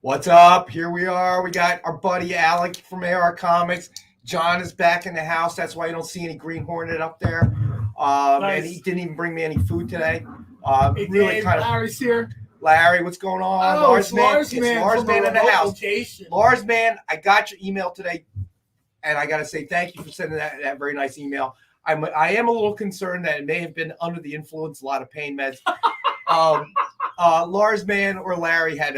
What's up? Here we are. We got our buddy Alec from AR Comics. John is back in the house. That's why you don't see any Green Hornet up there. Nice. And he didn't even bring me any food today. Hey, really Dave, kind of. Larry's here. Larry, what's going on? Oh, it's Lars Man Lars from Man in the remote house. location. Lars Man, I got your email today, and I got to say thank you for sending that very nice email. I am a little concerned that it may have been under the influence, a lot of pain meds. Lars Man or Larry had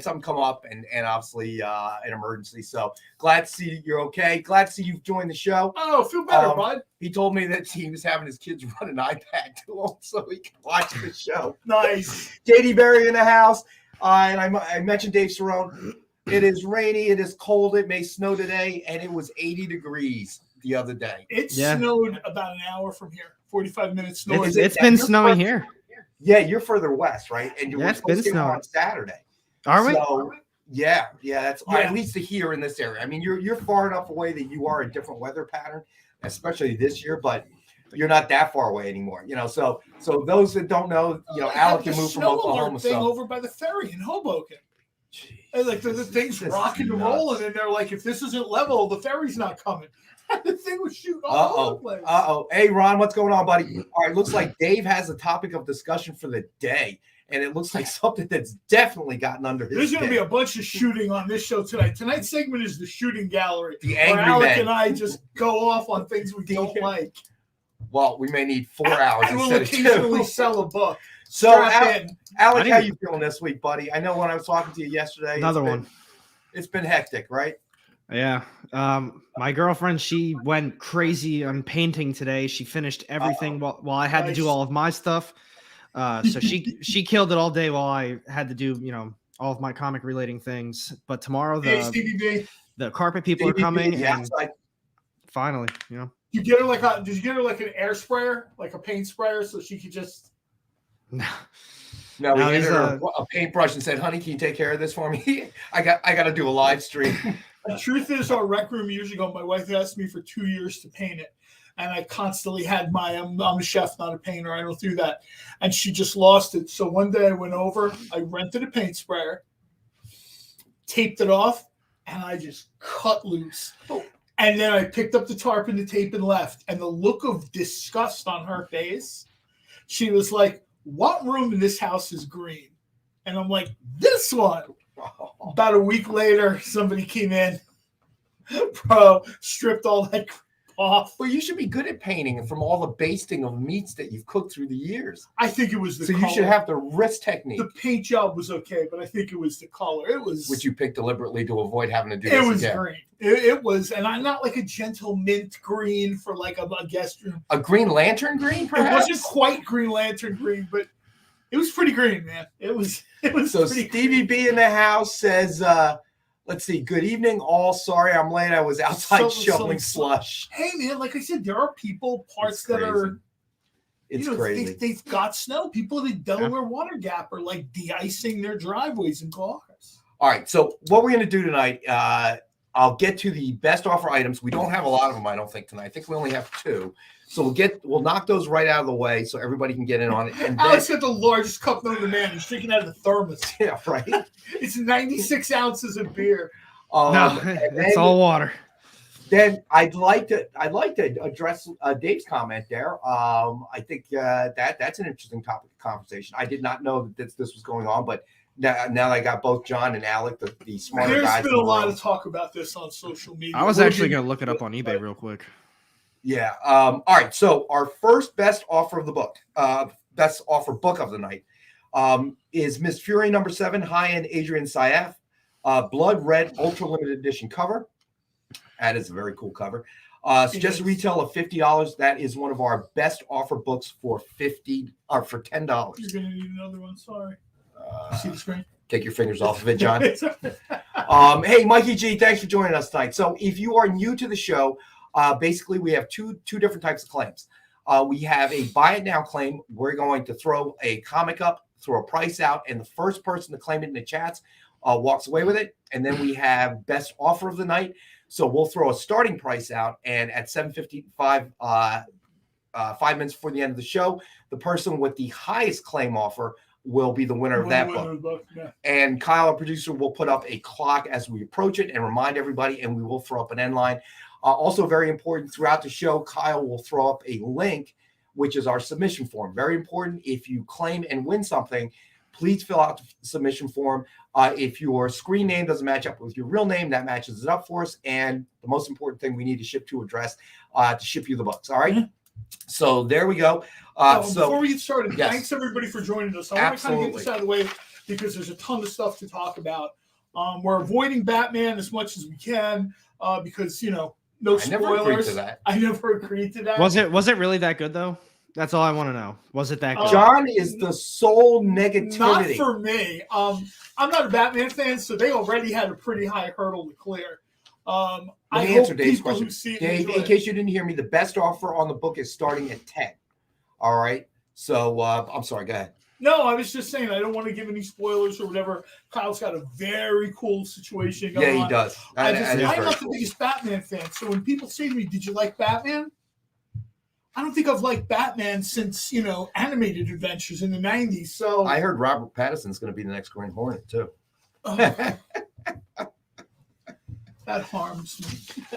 something come up and obviously an emergency. So glad to see you're okay. Glad to see you've joined the show. Oh, feel better, bud. He told me that he was having his kids run an iPad to him so he can watch the show. Nice. JD Berry in the house. And I mentioned Dave Cerrone. It is rainy. It is cold. It may snow today. And it was 80 degrees the other day. It snowed about an hour from here. 45 minutes snow. It's been snowing here. Yeah, you're further west, right? And you're it's been snowing on Saturday. Are we? So, yeah, that's at least here in this area. I mean, you're far enough away that you are a different weather pattern, especially this year, but you're not that far away anymore. So those that don't know, Alec can move from Oklahoma. Thing over by the ferry in Hoboken. And like the thing's rocking and rolling, and they're like, if this isn't level, the ferry's not coming. The thing was shooting all over the place. Hey, Ron, what's going on, buddy? All right, looks like Dave has a topic of discussion for the day, and it looks like something that's definitely gotten under his There's going to be a bunch of shooting on this show tonight. Tonight's segment is the shooting gallery, the angry where Alec men. and I just go off on things we don't like. Well, we may need 4 hours and instead we'll of 2. occasionally sell a book. So, Alec, how you feeling this week, buddy? I know when I was talking to you yesterday, another one. It's been hectic, right? Yeah. My girlfriend, she went crazy on painting today. She finished everything while I had to do all of my stuff. So she killed it all day while I had to do, all of my comic relating things. But tomorrow the carpet people are coming, and finally, You get her did you get her like an air sprayer, like a paint sprayer, so she could just? No, we handed her a paintbrush and said, "Honey, can you take care of this for me? I got to do a live stream." The truth is, our rec room years ago, my wife asked me for 2 years to paint it, and I constantly had I'm a chef, not a painter. I don't do that, and she just lost it. So one day I went over, I rented a paint sprayer, taped it off, and I just cut loose. And then I picked up the tarp and the tape and left. And the look of disgust on her face, she was like, "What room in this house is green?" And I'm like, "This one." About a week later, somebody came in, stripped all that off. Well, you should be good at painting from all the basting of meats that you've cooked through the years. I think it was the color. You should have the wrist technique. The paint job was okay, but I think it was the color. It was, which you picked deliberately to avoid having to do this. It was green. It was, and I'm not like a gentle mint green for like a guest room. A Green Lantern green, perhaps? It wasn't quite Green Lantern green, but it was pretty green, man. It was. So Stevie B in the house says, let's see. Good evening, all. Sorry I'm late. I was outside shoveling slush. Hey, man, like I said, there are parts that are. It's crazy. They've got snow. People in Delaware Water Gap are like de-icing their driveways and cars. All right. So what we're going to do tonight, I'll get to the best offer items. We don't have a lot of them, I don't think, tonight. I think we only have 2. So we'll knock those right out of the way so everybody can get in on it. And Alex got the largest cup known to man. He's drinking out of the thermos. Yeah, right. It's 96 ounces of beer. No, it's all water. Then I'd like to address Dave's comment there. I think that's an interesting topic of conversation. I did not know that this was going on, but now I got both John and Alec, the smarter guys. There's been a lot of talk about this on social media. I was actually going to look it up on eBay real quick. Yeah. All right. So our first best offer of the book, best offer book of the night, is Miss Fury number 7, high-end Adrian Saif, blood red ultra limited edition cover. That is a very cool cover. Suggested retail of $50. That is one of our best offer books for $10. You're gonna need another one. Sorry. See the screen? Take your fingers off of it, John. Hey, Mikey G, thanks for joining us tonight. So if you are new to the show, basically we have two different types of claims. We have a buy it now claim. We're going to throw a comic up, throw a price out, and the first person to claim it in the chats walks away with it. And then we have best offer of the night. So we'll throw a starting price out, and at $7.55, 5 minutes before the end of the show, the person with the highest claim offer will be the winner of that book. Yeah. And Kyle, our producer, will put up a clock as we approach it and remind everybody, and we will throw up an end line. Also very important, throughout the show, Kyle will throw up a link, which is our submission form. Very important. If you claim and win something, please fill out the submission form. If your screen name doesn't match up with your real name, that matches it up for us. And the most important thing, we need to ship to address to ship you the books. All right. Mm-hmm. So there we go. Before we get started, yes. Thanks everybody for joining us. I want to kind of get this out of the way because there's a ton of stuff to talk about. We're avoiding Batman as much as we can because, no spoilers. I never agreed to that. I never agreed to that. Was it really that good though? That's all I want to know. Was it that good? John is the sole negativity. Not for me. I'm not a Batman fan, so they already had a pretty high hurdle to clear. Let me answer Dave's question. Dave, in it. case you didn't hear me, the best offer on the book is starting at 10. All right. So I'm sorry. Go ahead. No, I was just saying I don't want to give any spoilers or whatever. Kyle's got a very cool situation going on. Yeah, he does. I'm not the biggest Batman fan. So when people say to me, "Did you like Batman?" I don't think I've liked Batman since, animated adventures in the 90s. So I heard Robert Pattinson's going to be the next Green Hornet too. That harms me.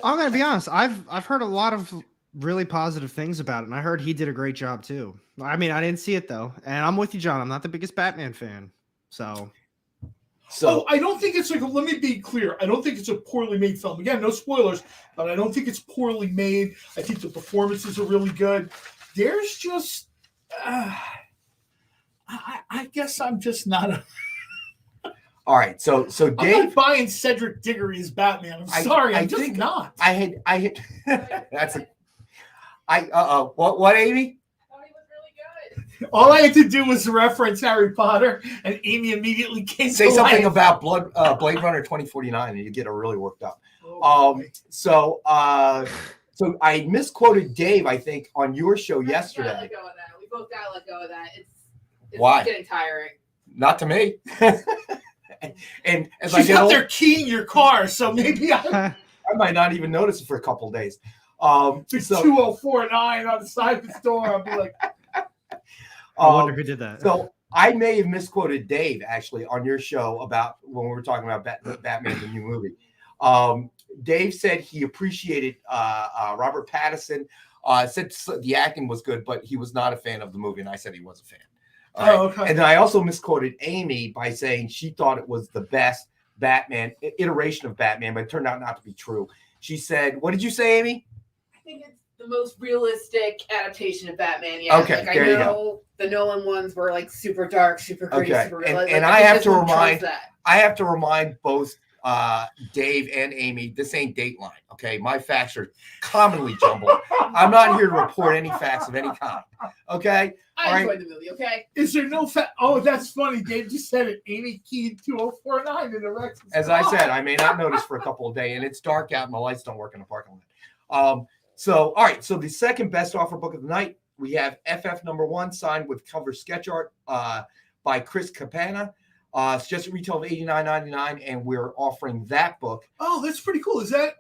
I'm going to be honest. I've heard a lot of really positive things about it, and I heard he did a great job too. I mean, I didn't see it though, and I'm with you, John. I'm not the biggest Batman fan, so I don't think it's like. Let me be clear. I don't think it's a poorly made film. Again, no spoilers, but I don't think it's poorly made. I think the performances are really good. There's just, I guess I'm just not a. All right, so Dave, I'm not buying Cedric Diggory as Batman. I'm sorry, I'm just not. I had. That's a. What, Amy? All I had to do was reference Harry Potter, and Amy immediately came Say to something life. about Blade Runner 2049, and you get her really worked up. So I misquoted Dave, I think, on your show yesterday. Let go of that. We both gotta let go of that. It's Why? getting tiring. Not to me. And as She's I get out older, there keying your car, so maybe I might not even notice it for a couple of days. It's 2049 on the side of the door. I'll be like, I wonder who did that. So I may have misquoted Dave actually on your show about when we were talking about Batman, the new movie. Dave said he appreciated Robert Pattinson. Said the acting was good, but he was not a fan of the movie, and I said he was a fan. Okay. And then I also misquoted Amy by saying she thought it was the best Batman iteration of Batman, but it turned out not to be true. She said, "What did you say, Amy?" I think it's the most realistic adaptation of Batman. Yeah. Okay, I know the Nolan ones were like super dark, super gritty, Okay. super realistic. And I have to remind both Dave and Amy, this ain't Dateline. Okay, my facts are commonly jumbled. I'm not here to report any facts of any kind. Okay. I enjoyed the movie. Okay. is there no fact? Oh, that's funny. Dave just said it. Amy keyed 2049 in the Rex. As I said, I may not notice for a couple of days, and it's dark out, and the lights don't work in the parking lot. So, all right. So the second best offer book of the night, we have FF number 1 signed with cover sketch art by Chris Capana. It's just a retail of $89.99, and we're offering that book. Oh, that's pretty cool. Is that?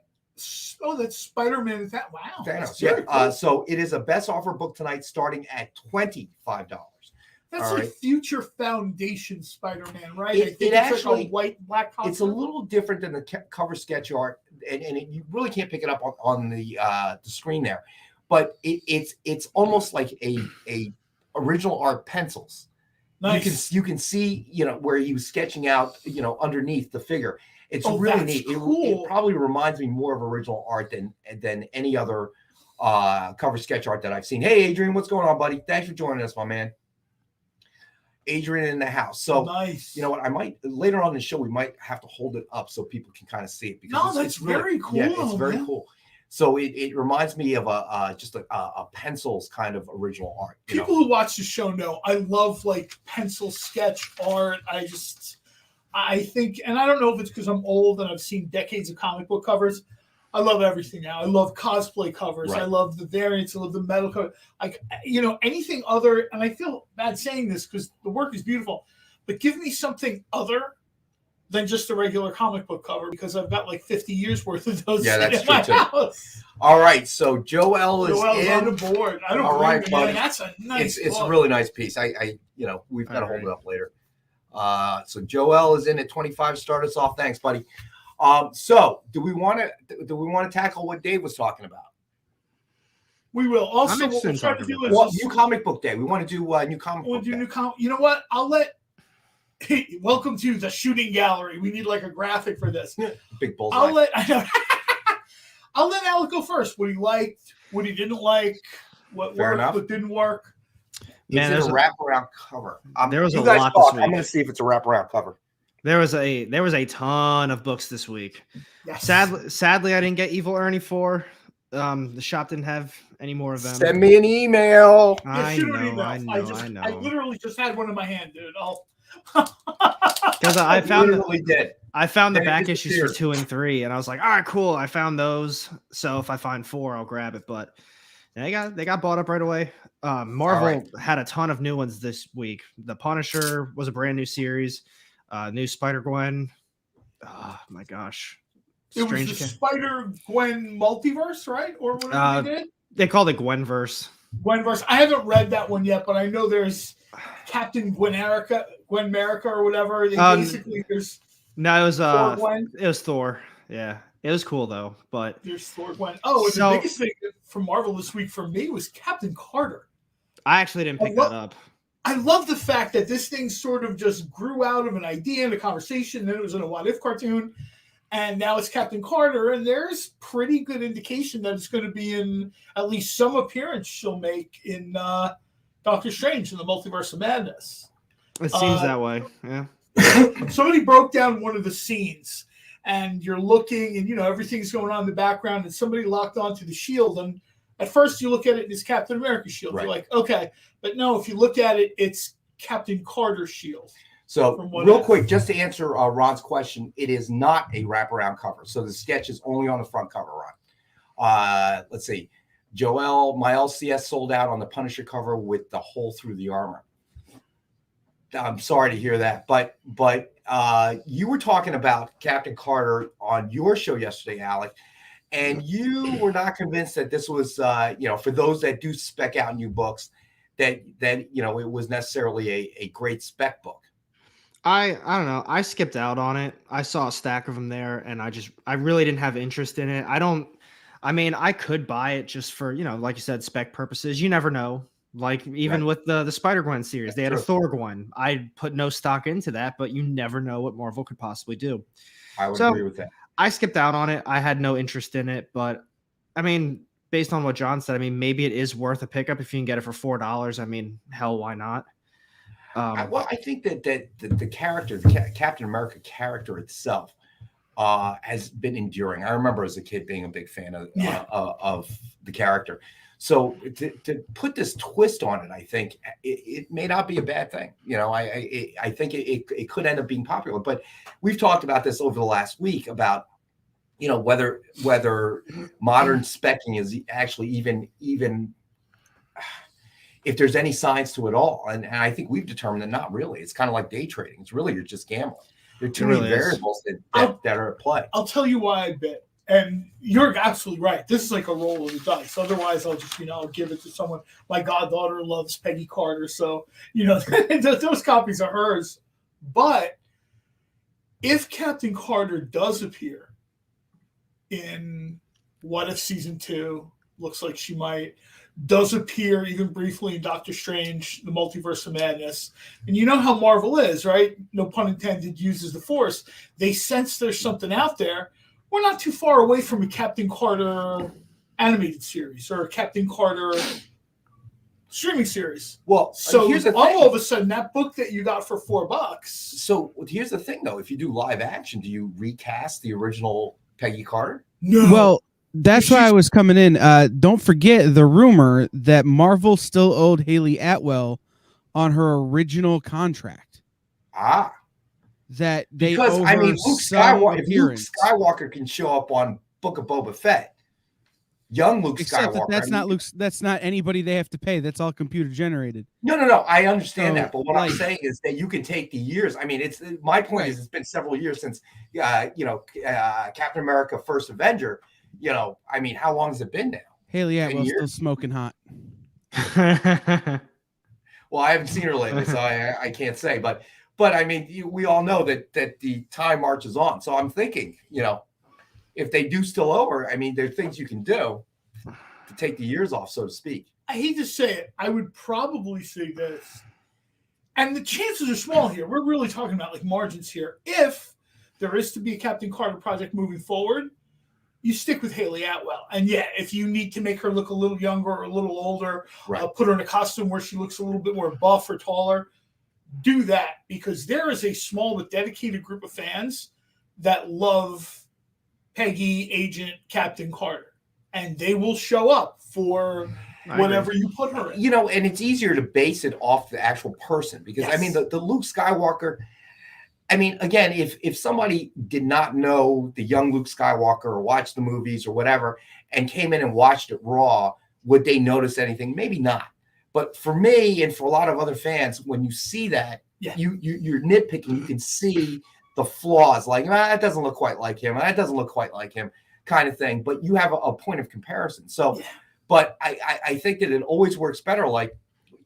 Oh, that's Spider-Man. Wow. Thanos, very yeah. cool. So it is a best offer book tonight, starting at $25. That's all like right. Future Foundation Spider-Man, right? It I think actually- it's like a white, black cover. It's a little different than the cover sketch art, and you really can't pick it up on the screen there. But it's almost like a original art pencils. Nice. You can see where he was sketching out underneath the figure. It's really that's neat. cool. It probably reminds me more of original art than any other cover sketch art that I've seen. Hey, Adrian, what's going on, buddy? Thanks for joining us, my man. Adrian in the house. So nice. You know what? I might later on in the show we might have to hold it up so people can kind of see it because that's very cool. Yeah, it's very man. cool. So it reminds me of just a pencils kind of original art. People who watch the show know I love like pencil sketch art. I think, and I don't know if it's because I'm old and I've seen decades of comic book covers. I love everything now. I love cosplay covers. Right. I love the variants. I love the metal cover. Anything other, and I feel bad saying this because the work is beautiful, but give me something other than just a regular comic book cover because I've got like 50 years worth of those Yeah, that's in my true, too. house. All right, so Joel is Joel's in. on the board. I don't All blame right, you, buddy. Man. That's a nice It's a book. really nice piece. We've got to hold it up later. So Joel is in at 25. Start us off. Thanks, buddy. So do we want to tackle what Dave was talking about? We will. Also, I'm what interested we'll in try to talking do about is Well, new comic book day. We want to do new comic we'll book do day. new You know what? I'll let. Welcome to the shooting gallery. We need like a graphic for this. Big bullseye. I'll let Alec go first. What he liked, what he didn't like, what Fair worked, enough. what didn't work. Is it a wraparound cover? There was you a guys lot talk. this I'm week. going to see if it's a wraparound cover. There was a ton of books this week. Yes. Sadly, I didn't get Evil Ernie 4. The shop didn't have any more of them. Send me an email. I shoot an know, email. I know. I literally just had one in my hand, dude. Because I found literally did. I found the Then it back issues for disappeared. 2 and 3, and I was like, all right, cool. I found those. So if I find 4, I'll grab it. But they got bought up right away. Marvel had a ton of new ones this week. The Punisher was a brand new series. New Spider-Gwen. Oh my gosh. It was the Spider-Gwen multiverse, right? Or whatever they did? They called it Gwenverse. Gwenverse. I haven't read that one yet, but I know there's Captain Gwen America or whatever. Basically, there's No, it was Thor Gwen. it was Thor. Yeah. It was cool though, but There's Thor Gwen. Oh, and So- the biggest thing from Marvel this week for me was Captain Carter. I actually didn't pick that up. I love the fact that this thing sort of just grew out of an idea and a conversation. Then it was in a What If cartoon, and now it's Captain Carter. And there's pretty good indication that it's going to be in at least some appearance she'll make in Doctor Strange in the Multiverse of Madness. It seems that way. Yeah. Somebody broke down one of the scenes, and you're looking, and everything's going on in the background, and somebody locked onto the shield. And at first, you look at it as Captain America's shield. Right. You're like, okay, but no, if you look at it, it's Captain Carter's shield. So real quick, just to answer Ron's question, it is not a wraparound cover. So the sketch is only on the front cover, Ron. Let's see. Joel, my LCS sold out on the Punisher cover with the hole through the armor. I'm sorry to hear that, but you were talking about Captain Carter on your show yesterday, Alec, and you were not convinced that this was, for those that do spec out new books, that it was necessarily a great spec book. I don't know. I skipped out on it. I saw a stack of them there, and I really didn't have interest in it. I could buy it just for, like you said, spec purposes. You never know. Like even with the Spider-Gwen series, they had a Thor Gwen. I put no stock into that, but you never know what Marvel could possibly do. I would agree with that. I skipped out on it. I had no interest in it, but based on what John said, maybe it is worth a pickup if you can get it for $4. Hell, why not? I think that the character, the Captain America character itself, has been enduring. I remember as a kid being a big fan of the character. So to put this twist on it, I think it may not be a bad thing. I think it could end up being popular. But we've talked about this over the last week about whether modern specking is actually even if there's any science to it all. And I think we've determined that not really. It's kind of like day trading. It's really you're just gambling. There are too many variables that are at play. I'll tell you why I bet. And you're absolutely right. This is like a roll of the dice. Otherwise, I'll just, I'll give it to someone. My goddaughter loves Peggy Carter. So, those copies are hers. But if Captain Carter does appear in What If Season 2, looks like she might, does appear even briefly in Doctor Strange, the Multiverse of Madness. And you know how Marvel is, right? No pun intended, uses the Force. They sense there's something out there. We're not too far away from a Captain Carter animated series or a Captain Carter streaming series. Well, so here's the thing. All of a sudden, that book that you got for $4. So here's the thing, though. If you do live action, do you recast the original Peggy Carter? No. Well, that's why I was coming in. Don't forget the rumor that Marvel still owed Haley Atwell on her original contract. Ah. That they because Luke Skywalker, if Luke Skywalker can show up on Book of Boba Fett, young Luke Except Skywalker. that's not Luke. That's not anybody they have to pay. That's all computer generated. No. I understand So, that, but what I'm saying is that you can take the years. I mean, it's my point is it's been several years since, Captain America: First Avenger. I mean, how long has it been now? Haley Atwell's still smoking hot. Well, I haven't seen her lately, so I can't say. But I mean, we all know that the time marches on. So I'm thinking, if they do still owe her, I mean, there are things you can do to take the years off, so to speak. I hate to say it. I would probably say this, and the chances are small here. We're really talking about like margins here. If there is to be a Captain Carter project moving forward, you stick with Haley Atwell. And yeah, if you need to make her look a little younger or a little older, Right. Put her in a costume where she looks a little bit more buff or taller, do that, because there is a small but dedicated group of fans that love Peggy, Agent, Captain Carter, and they will show up for whatever you put her in. And it's easier to base it off the actual person because, I mean, the Luke Skywalker, I mean, again, if somebody did not know the young Luke Skywalker or watched the movies or whatever and came in and watched it raw, would they notice anything? Maybe not. But for me and for a lot of other fans, when you see that, you're nitpicking. You can see the flaws, like, that doesn't look quite like him. That doesn't look quite like him, kind of thing. But you have a point of comparison. So, but I think that it always works better. Like,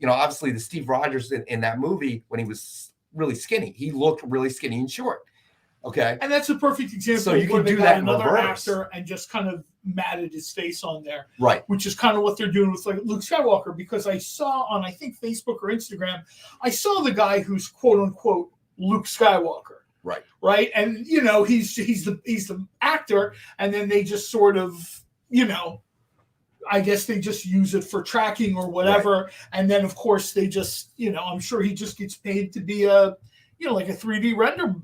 obviously the Steve Rogers in that movie when he was really skinny, he looked really skinny and short. Okay, and that's a perfect example. So you where can they do got that in another reverse. actor and just kind of matted his face on there, right? Which is kind of what they're doing with like Luke Skywalker. Because I saw on I think Facebook or Instagram, I saw the guy who's quote unquote Luke Skywalker, right, and he's the actor, and then they just sort of I guess they just use it for tracking or whatever, right. And then of course they just I'm sure he just gets paid to be a like a 3D render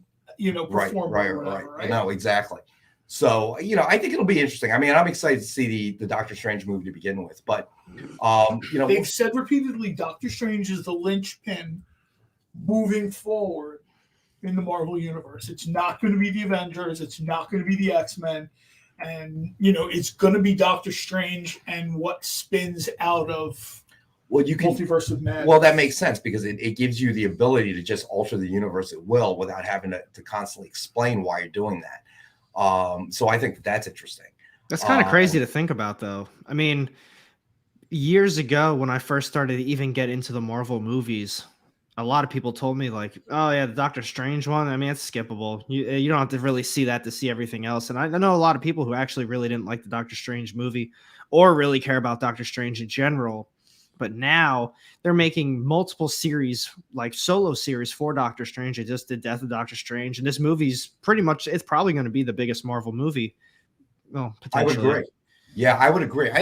performer, right? No, exactly. So, I think it'll be interesting. I mean, I'm excited to see the Doctor Strange movie to begin with, but, they've said repeatedly, Doctor Strange is the linchpin moving forward in the Marvel universe. It's not going to be the Avengers. It's not going to be the X-Men. And, it's going to be Doctor Strange and what spins out of Multiverse of Madness. Well, that makes sense because it gives you the ability to just alter the universe at will without having to constantly explain why you're doing that. So I think that's interesting. That's kind of crazy to think about, though. I mean, years ago when I first started to even get into the Marvel movies, a lot of people told me like, oh yeah, the Doctor Strange one, I mean, it's skippable. You don't have to really see that to see everything else. And I know a lot of people who actually really didn't like the Doctor Strange movie or really care about Doctor Strange in general. But now they're making multiple series, like solo series for Doctor Strange. They just did Death of Doctor Strange. And this movie's it's probably going to be the biggest Marvel movie. Well, potentially. I would agree. Yeah, I would agree.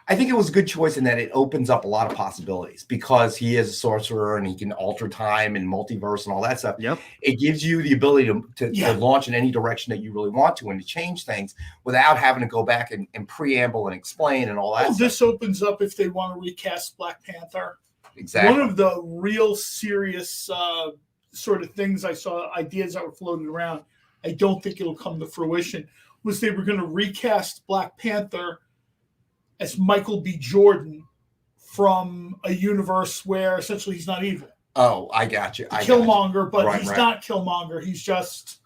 I think it was a good choice in that it opens up a lot of possibilities because he is a sorcerer and he can alter time and multiverse and all that stuff. Yep. It gives you the ability to launch in any direction that you really want to and to change things without having to go back and preamble and explain and all that stuff. This opens up if they want to recast Black Panther. Exactly. One of the real serious sort of things I saw, ideas that were floated around, I don't think it'll come to fruition, was they were going to recast Black Panther as Michael B. Jordan from a universe where essentially he's not evil. Oh, I got you. Killmonger, but he's not Killmonger. He's just,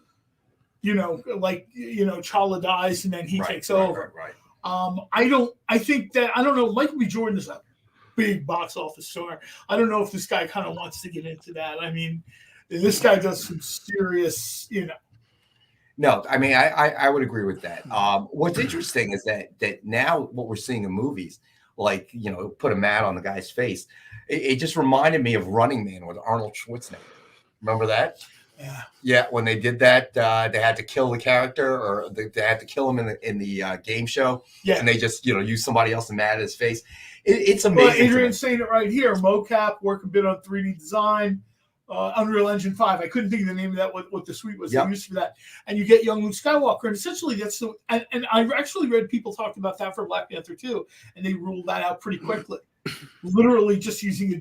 Chala dies and then he takes over. Right. I don't know. Michael B. Jordan is a big box office star. I don't know if this guy kind of wants to get into that. I mean, this guy does some serious, No, I mean, I would agree with that. What's interesting is that now what we're seeing in movies, like, put a mat on the guy's face, it just reminded me of Running Man with Arnold Schwarzenegger. Remember that? Yeah. Yeah, when they did that, they had to kill the character or they had to kill him in the game show. Yeah. And they just, use somebody else to mat his face. It's amazing. Well, Adrian's saying it right here. Mocap, work a bit on 3D design. Unreal Engine 5. I couldn't think of the name of that, what the suite was they used for that. And you get young Luke Skywalker. And essentially that's and I actually read people talked about that for Black Panther too. And they ruled that out pretty quickly. Literally just using a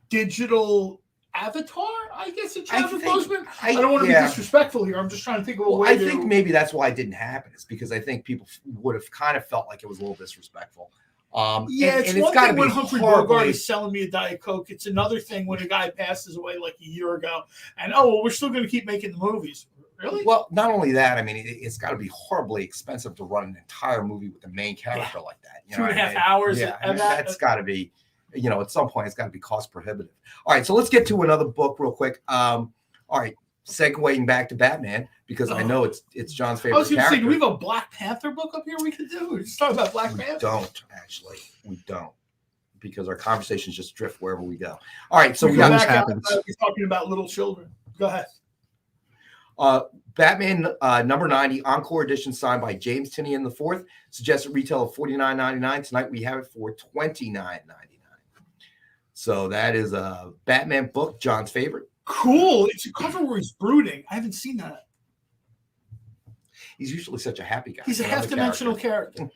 digital Avatar, I guess, a I Chadwick think- Boseman. I don't want to be disrespectful here. I'm just trying to think of a Well, way I to... think maybe that's why it didn't happen. Is because I think people would have kind of felt like it was a little disrespectful. It's one gotta thing when be Humphrey horribly- Bogart is selling me a Diet Coke. It's another thing when a guy passes away like a year ago, and we're still going to keep making the movies. Really? Well, not only that, I mean, it's got to be horribly expensive to run an entire movie with the main character like that. You know 2.5 what I mean? hours. Yeah, and that's got to be, at some point, it's got to be cost prohibitive. All right, so let's get to another book real quick. All right, segueing back to Batman, because I know it's John's favorite I was going to say, character. do we have a Black Panther book up here we could do? We're just talking about Black Panther. We don't, because our conversations just drift wherever we go. All right, so we we go got back we're talking about little children. Go ahead. Batman number 90 Encore edition signed by James Tinian IV. Suggested retail of $49.99. Tonight we have it for $29.99. So that is a Batman book, John's favorite. Cool. It's a cover where he's brooding. I haven't seen that. He's usually such a happy guy. He's a half-dimensional character.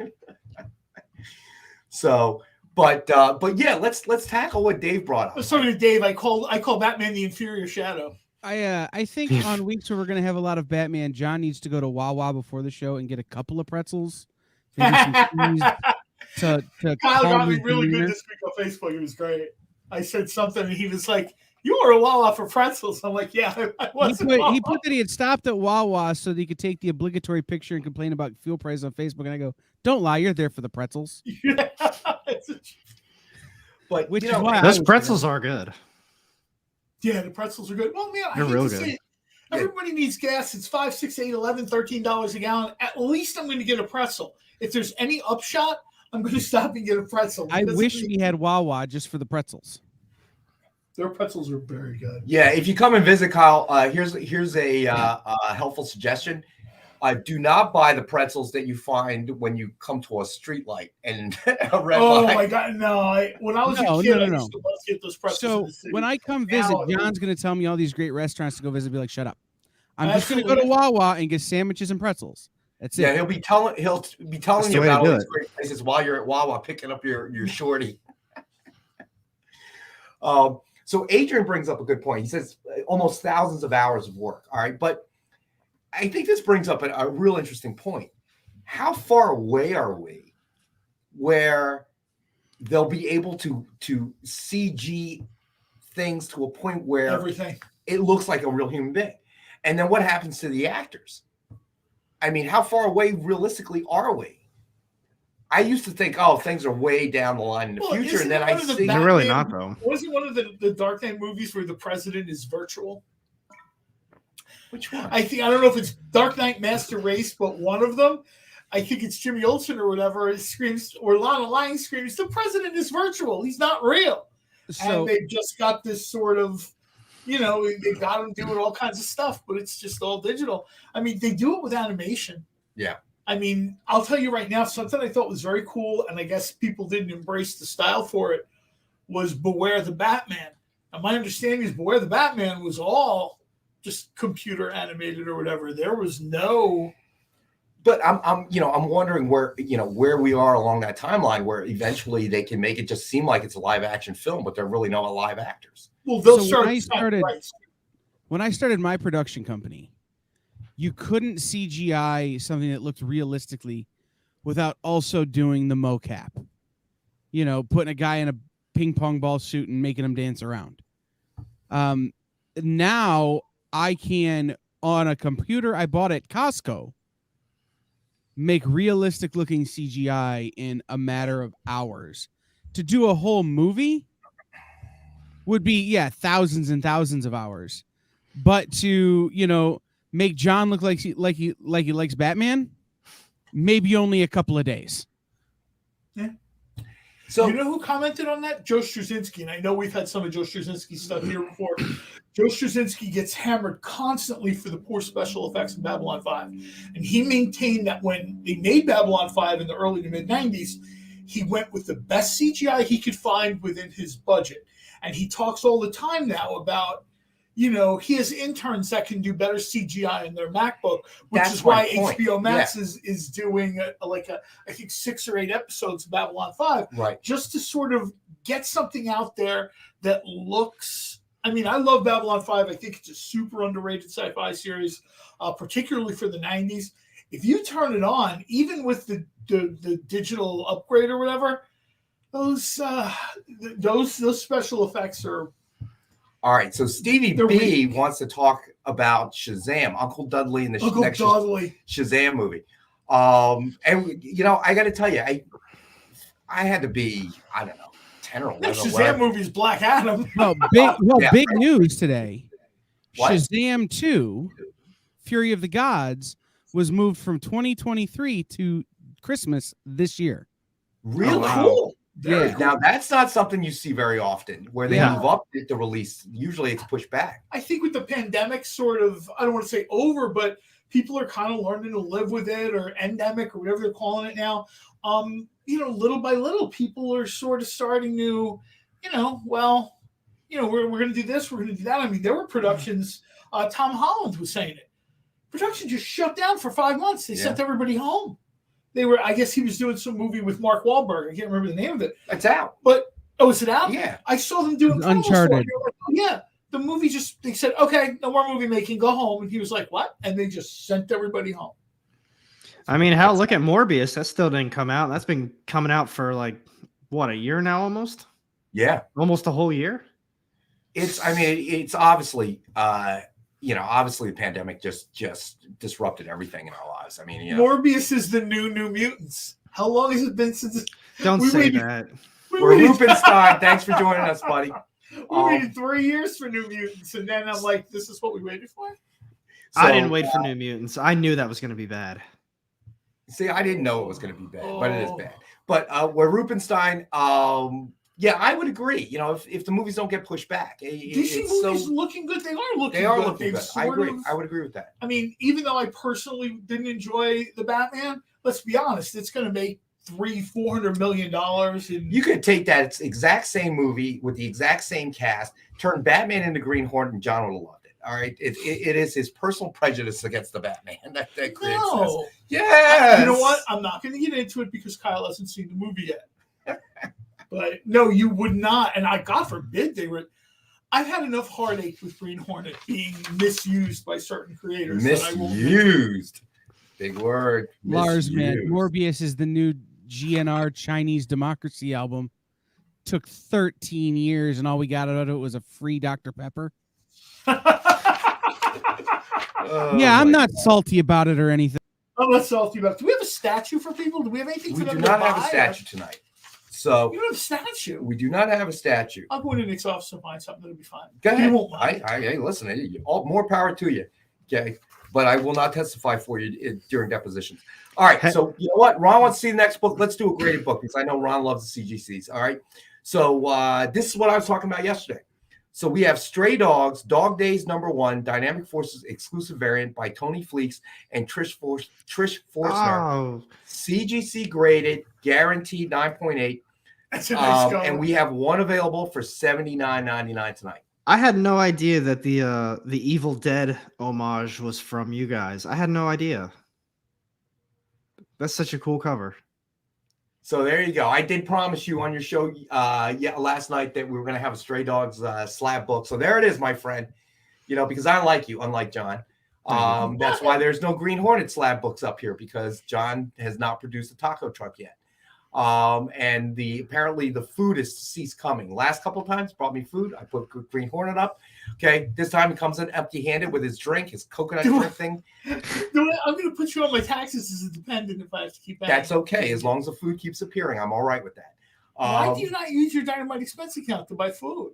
So, but yeah, let's tackle what Dave brought up. I was talking to Dave. I call Batman the inferior shadow. I think on weeks where we're gonna have a lot of Batman, John needs to go to Wawa before the show and get a couple of pretzels. Maybe some cheese to Kyle calm got me his really demeanor. good this week on Facebook. It was great. I said something and he was like, "You were a Wawa for pretzels." I'm like, "Yeah, I was." He put that he had stopped at Wawa so that he could take the obligatory picture and complain about fuel prices on Facebook. And I go, "Don't lie, you're there for the pretzels." Yeah. But Which is why Those pretzels are good. Yeah, the pretzels are good. Well, man, I They're hate real to good. say it. Everybody needs gas. It's $5, $6, $8, $11, $13 a gallon. At least I'm going to get a pretzel. If there's any upshot, I'm going to stop and get a pretzel. I wish we had Wawa just for the pretzels. Their pretzels are very good. Yeah, if you come and visit, Kyle, here's a helpful suggestion. Do not buy the pretzels that you find when you come to a street light and a red light. My God, no! When I was a kid, I used to love to get those pretzels. in So the city. when I come visit, Now- John's going to tell me all these great restaurants to go visit. Be like, shut up. I'm just Absolutely. going to go to Wawa and get sandwiches and pretzels. That's Yeah, it. he'll be telling That's you the way to about do all these it. great places while you're at Wawa picking up your shorty. So Adrian brings up a good point. He says almost thousands of hours of work. All right, but I think this brings up a real interesting point. How far away are we where they'll be able to CG things to a point where everything. it looks like a real human being? And then what happens to the actors? I mean, how far away realistically are we? I used to think, things are way down the line in the future, and then I see They're really not, though. Wasn't one of the Dark Knight movies where the president is virtual? which one? I don't know if it's Dark Knight Master Race, but one of them, I think it's Jimmy Olsen or whatever, screams, or Lana Lang screams, "The president is virtual. He's not real." So And they just got this sort of, they got him doing all kinds of stuff, but it's just all digital. I mean, they do it with animation. Yeah. I mean, I'll tell you right now, something I thought was very cool, and I guess people didn't embrace the style for it, was Beware the Batman. And my understanding is Beware the Batman was all just computer animated or whatever. There was no. But I'm wondering where we are along that timeline where eventually they can make it just seem like it's a live action film, but they're really not live actors. Well, they'll So start. when I started my production company, you couldn't CGI something that looked realistically without also doing the mocap. Putting a guy in a ping pong ball suit and making him dance around. Now I can, on a computer I bought at Costco, make realistic looking CGI in a matter of hours. To do a whole movie would be thousands and thousands of hours. But to, make John look like he likes Batman, maybe only a couple of days. Yeah. So you know who commented on that? Joe Straczynski. And I know we've had some of Joe Straczynski's stuff here before. Joe Straczynski gets hammered constantly for the poor special effects in Babylon 5. And he maintained that when they made Babylon 5 in the early to mid-90s, he went with the best CGI he could find within his budget. And he talks all the time now about, he has interns that can do better CGI in their MacBook, which That's is why my point. HBO Max is doing I think 6 or 8 episodes of Babylon 5, right. just to sort of get something out there that looks I mean, I love Babylon 5. I think it's a super underrated sci-fi series, particularly for the 90s. If you turn it on, even with the digital upgrade or whatever, those special effects are. All right, so Stevie B wants to talk about Shazam, Uncle Dudley in the next Shazam movie. And you know, I got to tell you, I had to be, I don't know, 10 or 11. Next Shazam movie is Black Adam. Big news today. What? Shazam 2, Fury of the Gods, was moved from 2023 to Christmas this year. Really cool. Yeah. Now that's not something you see very often, where they move up the release. Usually it's pushed back. I think with the pandemic sort of, I don't want to say over, but people are kind of learning to live with it, or endemic, or whatever they're calling it now. You know, little by little, people are sort of starting to, you know, well, you know, we're going to do this, we're going to do that. I mean, there were productions. Tom Holland was saying it. Production just shut down for 5 months. They sent everybody home. They were, I guess he was doing some movie with Mark Wahlberg. I can't remember the name of it. It's out. But, is it out? Yeah. I saw them doing Uncharted. Like, yeah. The movie they said, okay, no more movie making, go home. And he was like, what? And they just sent everybody home. I mean, hell, look at Morbius. That still didn't come out. That's been coming out for like, what, a year now almost? Yeah. Almost a whole year? It's obviously, you know, obviously the pandemic just disrupted everything in our lives. I mean, you know. Morbius is the new Mutants. How long has it been since? Don't say that. We're Rubenstein. Thanks for joining us, buddy. We waited 3 years for New Mutants, and then I'm like, this is what we waited for? So, I didn't wait for New Mutants. I knew that was going to be bad. See, I didn't know it was going to be bad, but it is bad. But we're Rubenstein. Yeah, I would agree. You know, if the movies don't get pushed back, DC movies looking good. They are looking good. I agree. I would agree with that. I mean, even though I personally didn't enjoy the Batman, let's be honest, it's going to make $300-400 million. And you could take that exact same movie with the exact same cast, turn Batman into Green Hornet, and John would have loved it. All right, it is his personal prejudice against the Batman that creates this. Yes. You know what? I'm not going to get into it because Kyle hasn't seen the movie yet. But no, you would not. And God forbid they were. I've had enough heartache with Green Hornet being misused by certain creators. Misused. Big word. Lars, man, Morbius is the new GNR Chinese Democracy album. Took 13 years, and all we got out of it was a free Dr. Pepper. I'm not salty about it or anything. I'm not salty about it. Do we have a statue for people? Do we have anything for them to buy? We do not have a statue tonight. So you don't have a statue. We do not have a statue. I'll go into Nick's office and find something that'll be fine. Go ahead. You won't mind. Hey, listen, more power to you. Okay. But I will not testify for you during depositions. All right. So you know what? Ron wants to see the next book. Let's do a graded book because I know Ron loves the CGCs. All right. So this is what I was talking about yesterday. So we have Stray Dogs, Dog Days #1, Dynamic Forces exclusive variant by Tony Fleeks and Trish Forstner. Oh. CGC graded, guaranteed 9.8. That's a nice color. And we have one available for $79.99 tonight. I had no idea that the Evil Dead homage was from you guys. I had no idea. That's such a cool cover. So there you go. I did promise you on your show last night that we were going to have a Stray Dogs slab book. So there it is, my friend. You know, because I like you, unlike John. That's why there's no Green Hornet slab books up here, because John has not produced a taco truck yet. And apparently the food has ceased coming. Last couple of times brought me food. I put Green Hornet up. Okay, this time he comes in empty-handed with his drink, his coconut drink thing. I'm going to put you on my taxes as a dependent if I have to keep that. That's okay, as long as the food keeps appearing. I'm all right with that. Why do you not use your Dynamite expense account to buy food?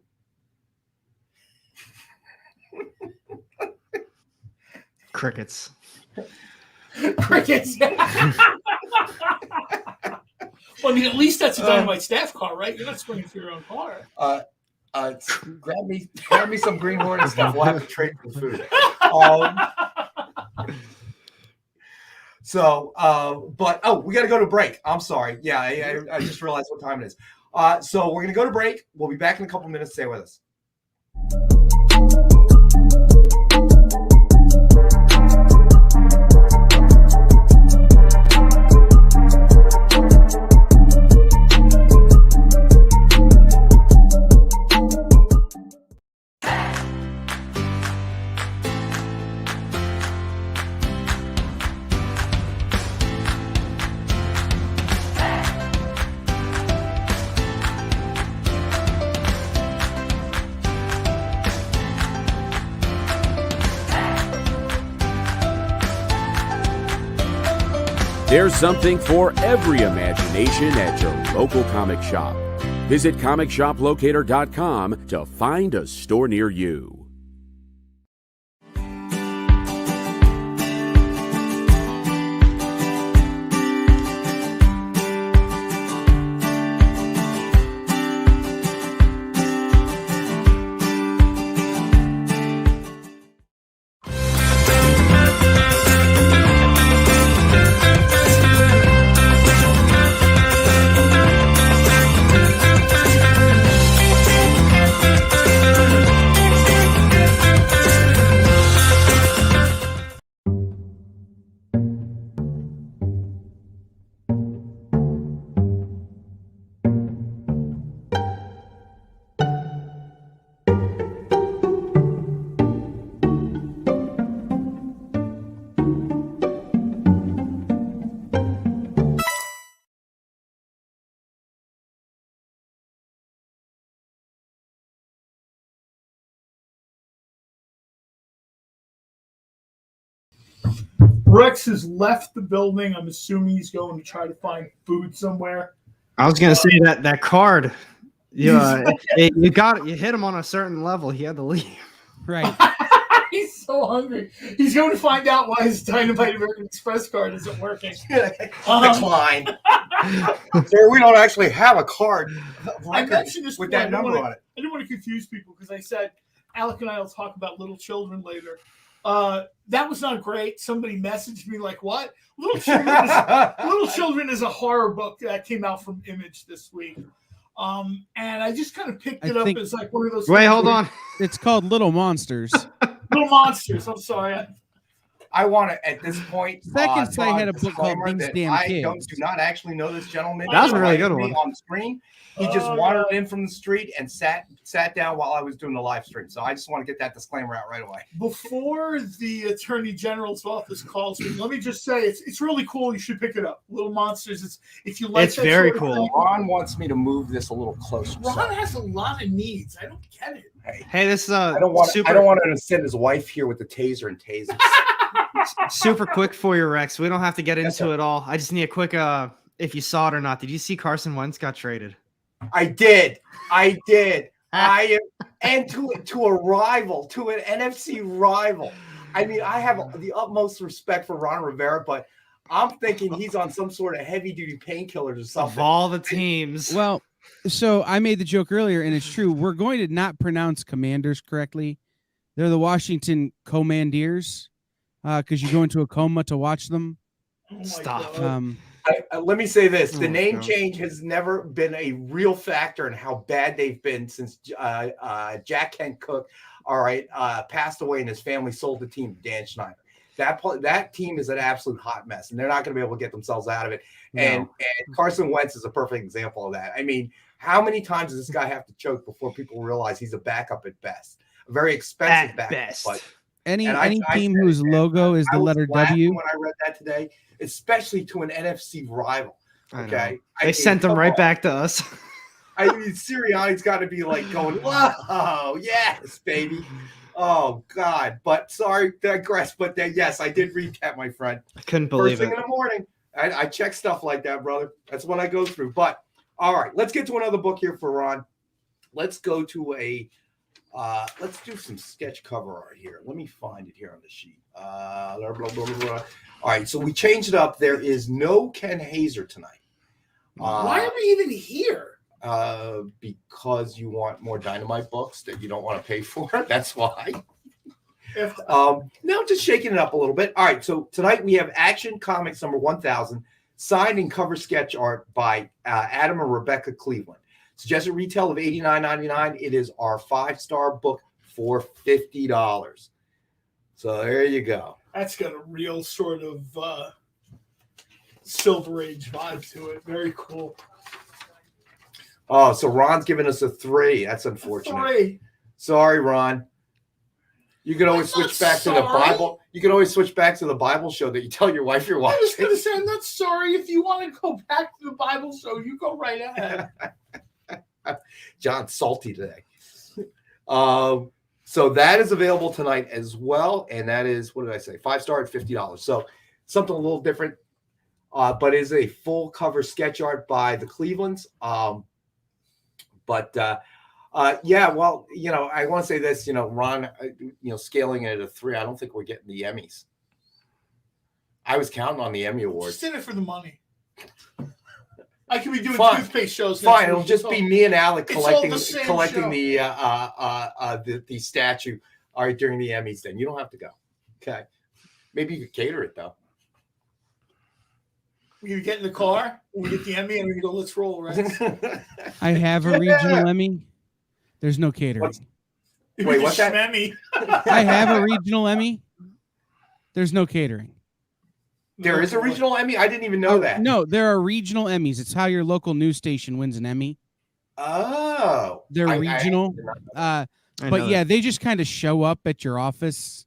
Crickets. Crickets. Well, I mean, at least that's a Dynamite staff car, right? You're not spending for your own car. Grab me some Green Hornet stuff. We'll have to trade for food. But we got to go to break. I'm sorry. Yeah, I just realized what time it is. So we're going to go to break. We'll be back in a couple minutes. Stay with us. There's something for every imagination at your local comic shop. Visit comicshoplocator.com to find a store near you. Rex has left the building. I'm assuming he's going to try to find food somewhere. I was gonna say that card. You hit him on a certain level. He had to leave. Right. He's so hungry. He's going to find out why his Dynamite American Express card isn't working. Decline. Sir, we don't actually have a card I mentioned this with before. that number on it. I didn't want to confuse people because I said Alec and I will talk about Little Children later. That was not great. Somebody messaged me like, "What? Little Children is a horror book that came out from Image this week." And I just kind of picked it up as like one of those. Wait, hold on. It's called Little Monsters. Little Monsters. I'm sorry. I want to, at this point, Seconds I had a book called These Damn Kids. Do not actually know this gentleman. That was a really good one. On the screen, he just wandered in from the street and sat down while I was doing the live stream. So I just want to get that disclaimer out right away. Before the Attorney General's office calls me, let me just say it's really cool. You should pick it up. Little Monsters. It's It's very cool. Ron wants me to move this a little closer. Ron has a lot of needs. I don't get it. Hey, this I don't want to send his wife here with the taser and tasers. super quick for you, Rex. We don't have to get into it all. I just need a quick if you saw it or not. Did you see Carson Wentz got traded? I did. And to a rival, to an NFC rival. I mean, I have the utmost respect for Ron Rivera, but I'm thinking he's on some sort of heavy-duty painkillers or something. Of all the teams. Well, so I made the joke earlier, and it's true. We're going to not pronounce Commanders correctly. They're the Washington Commandeers because you go into a coma to watch them. Oh Stop. Let me say this. The name change has never been a real factor in how bad they've been since Jack Kent Cook, passed away and his family sold the team to Dan Schneider. That team is an absolute hot mess, and they're not going to be able to get themselves out of it. No. And Carson Wentz is a perfect example of that. I mean, how many times does this guy have to choke before people realize he's a backup at best? A very expensive backup. Best. But any team whose logo is the letter W. When I read that today, especially to an NFC rival. Okay, they sent them right back to us. I mean, Sirianni's got to be like going, "Whoa, yes, baby." Oh God! But sorry, digress. But yes, I did read that, my friend. I couldn't believe First thing in the morning, I check stuff like that, brother. That's what I go through. But all right, let's get to another book here for Ron. Let's go to let's do some sketch cover art here. Let me find it here on the sheet. Blah, blah, blah, blah. All right, so we changed it up. There is no Ken Hazer tonight. Why are we even here? Because you want more Dynamite books that you don't want to pay for. That's why. Now just shaking it up a little bit. All right, so tonight we have Action Comics number 1000, signed and cover sketch art by Adam and Rebecca Cleveland. Suggested retail of $89.99. It is our 5-star book for $50. So there you go. That's got a real sort of Silver Age vibe to it. Very cool. Oh, so Ron's giving us a 3. That's unfortunate. 3. Sorry, Ron. You can always switch back to the Bible. You can always switch back to the Bible show that you tell your wife you're watching. I was going to say, I'm not sorry. If you want to go back to the Bible show, you go right ahead. John's salty today. So that is available tonight as well. And that is, what did I say? 5-star at $50. So something a little different. but it is a full cover sketch art by the Clevelands. Yeah, well, I want to say this, Ron, scaling it at a 3, I don't think we're getting the Emmys. I was counting on the Emmy Awards. Just in it for the money. I could be doing Fine. toothpaste shows. Fine, it'll just be me and Alec collecting the statue during the Emmys. Then you don't have to go. Okay, maybe you could cater it though. We can get in the car, we get the Emmy, and we can go, let's roll, right? I have a regional Emmy. There's no catering. Wait, what's that? Emmy. I have a regional Emmy. There's no catering. There is a regional Emmy? I didn't even know that. No, there are regional Emmys. It's how your local news station wins an Emmy. Oh. They're regional. But yeah, they just kind of show up at your office.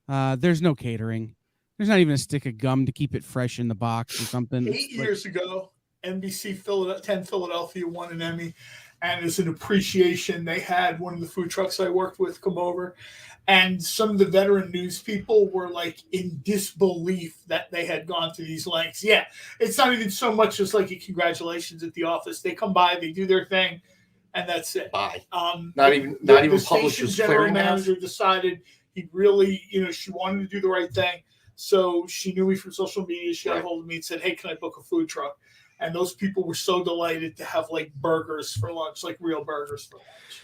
There's no catering. There's not even a stick of gum to keep it fresh in the box or something. 8 years ago, NBC 10 Philadelphia won an Emmy. And as an appreciation, they had one of the food trucks I worked with come over. And some of the veteran news people were like in disbelief that they had gone to these lengths. Yeah, it's not even so much just like a congratulations at the office. They come by, they do their thing, and that's it. Bye. Not the even station's Publishers general Clearinghouse. manager decided he really, she wanted to do the right thing. So she knew me from social media. She got a hold of me and said, hey, can I book a food truck? And those people were so delighted to have like burgers for lunch, like real burgers for lunch.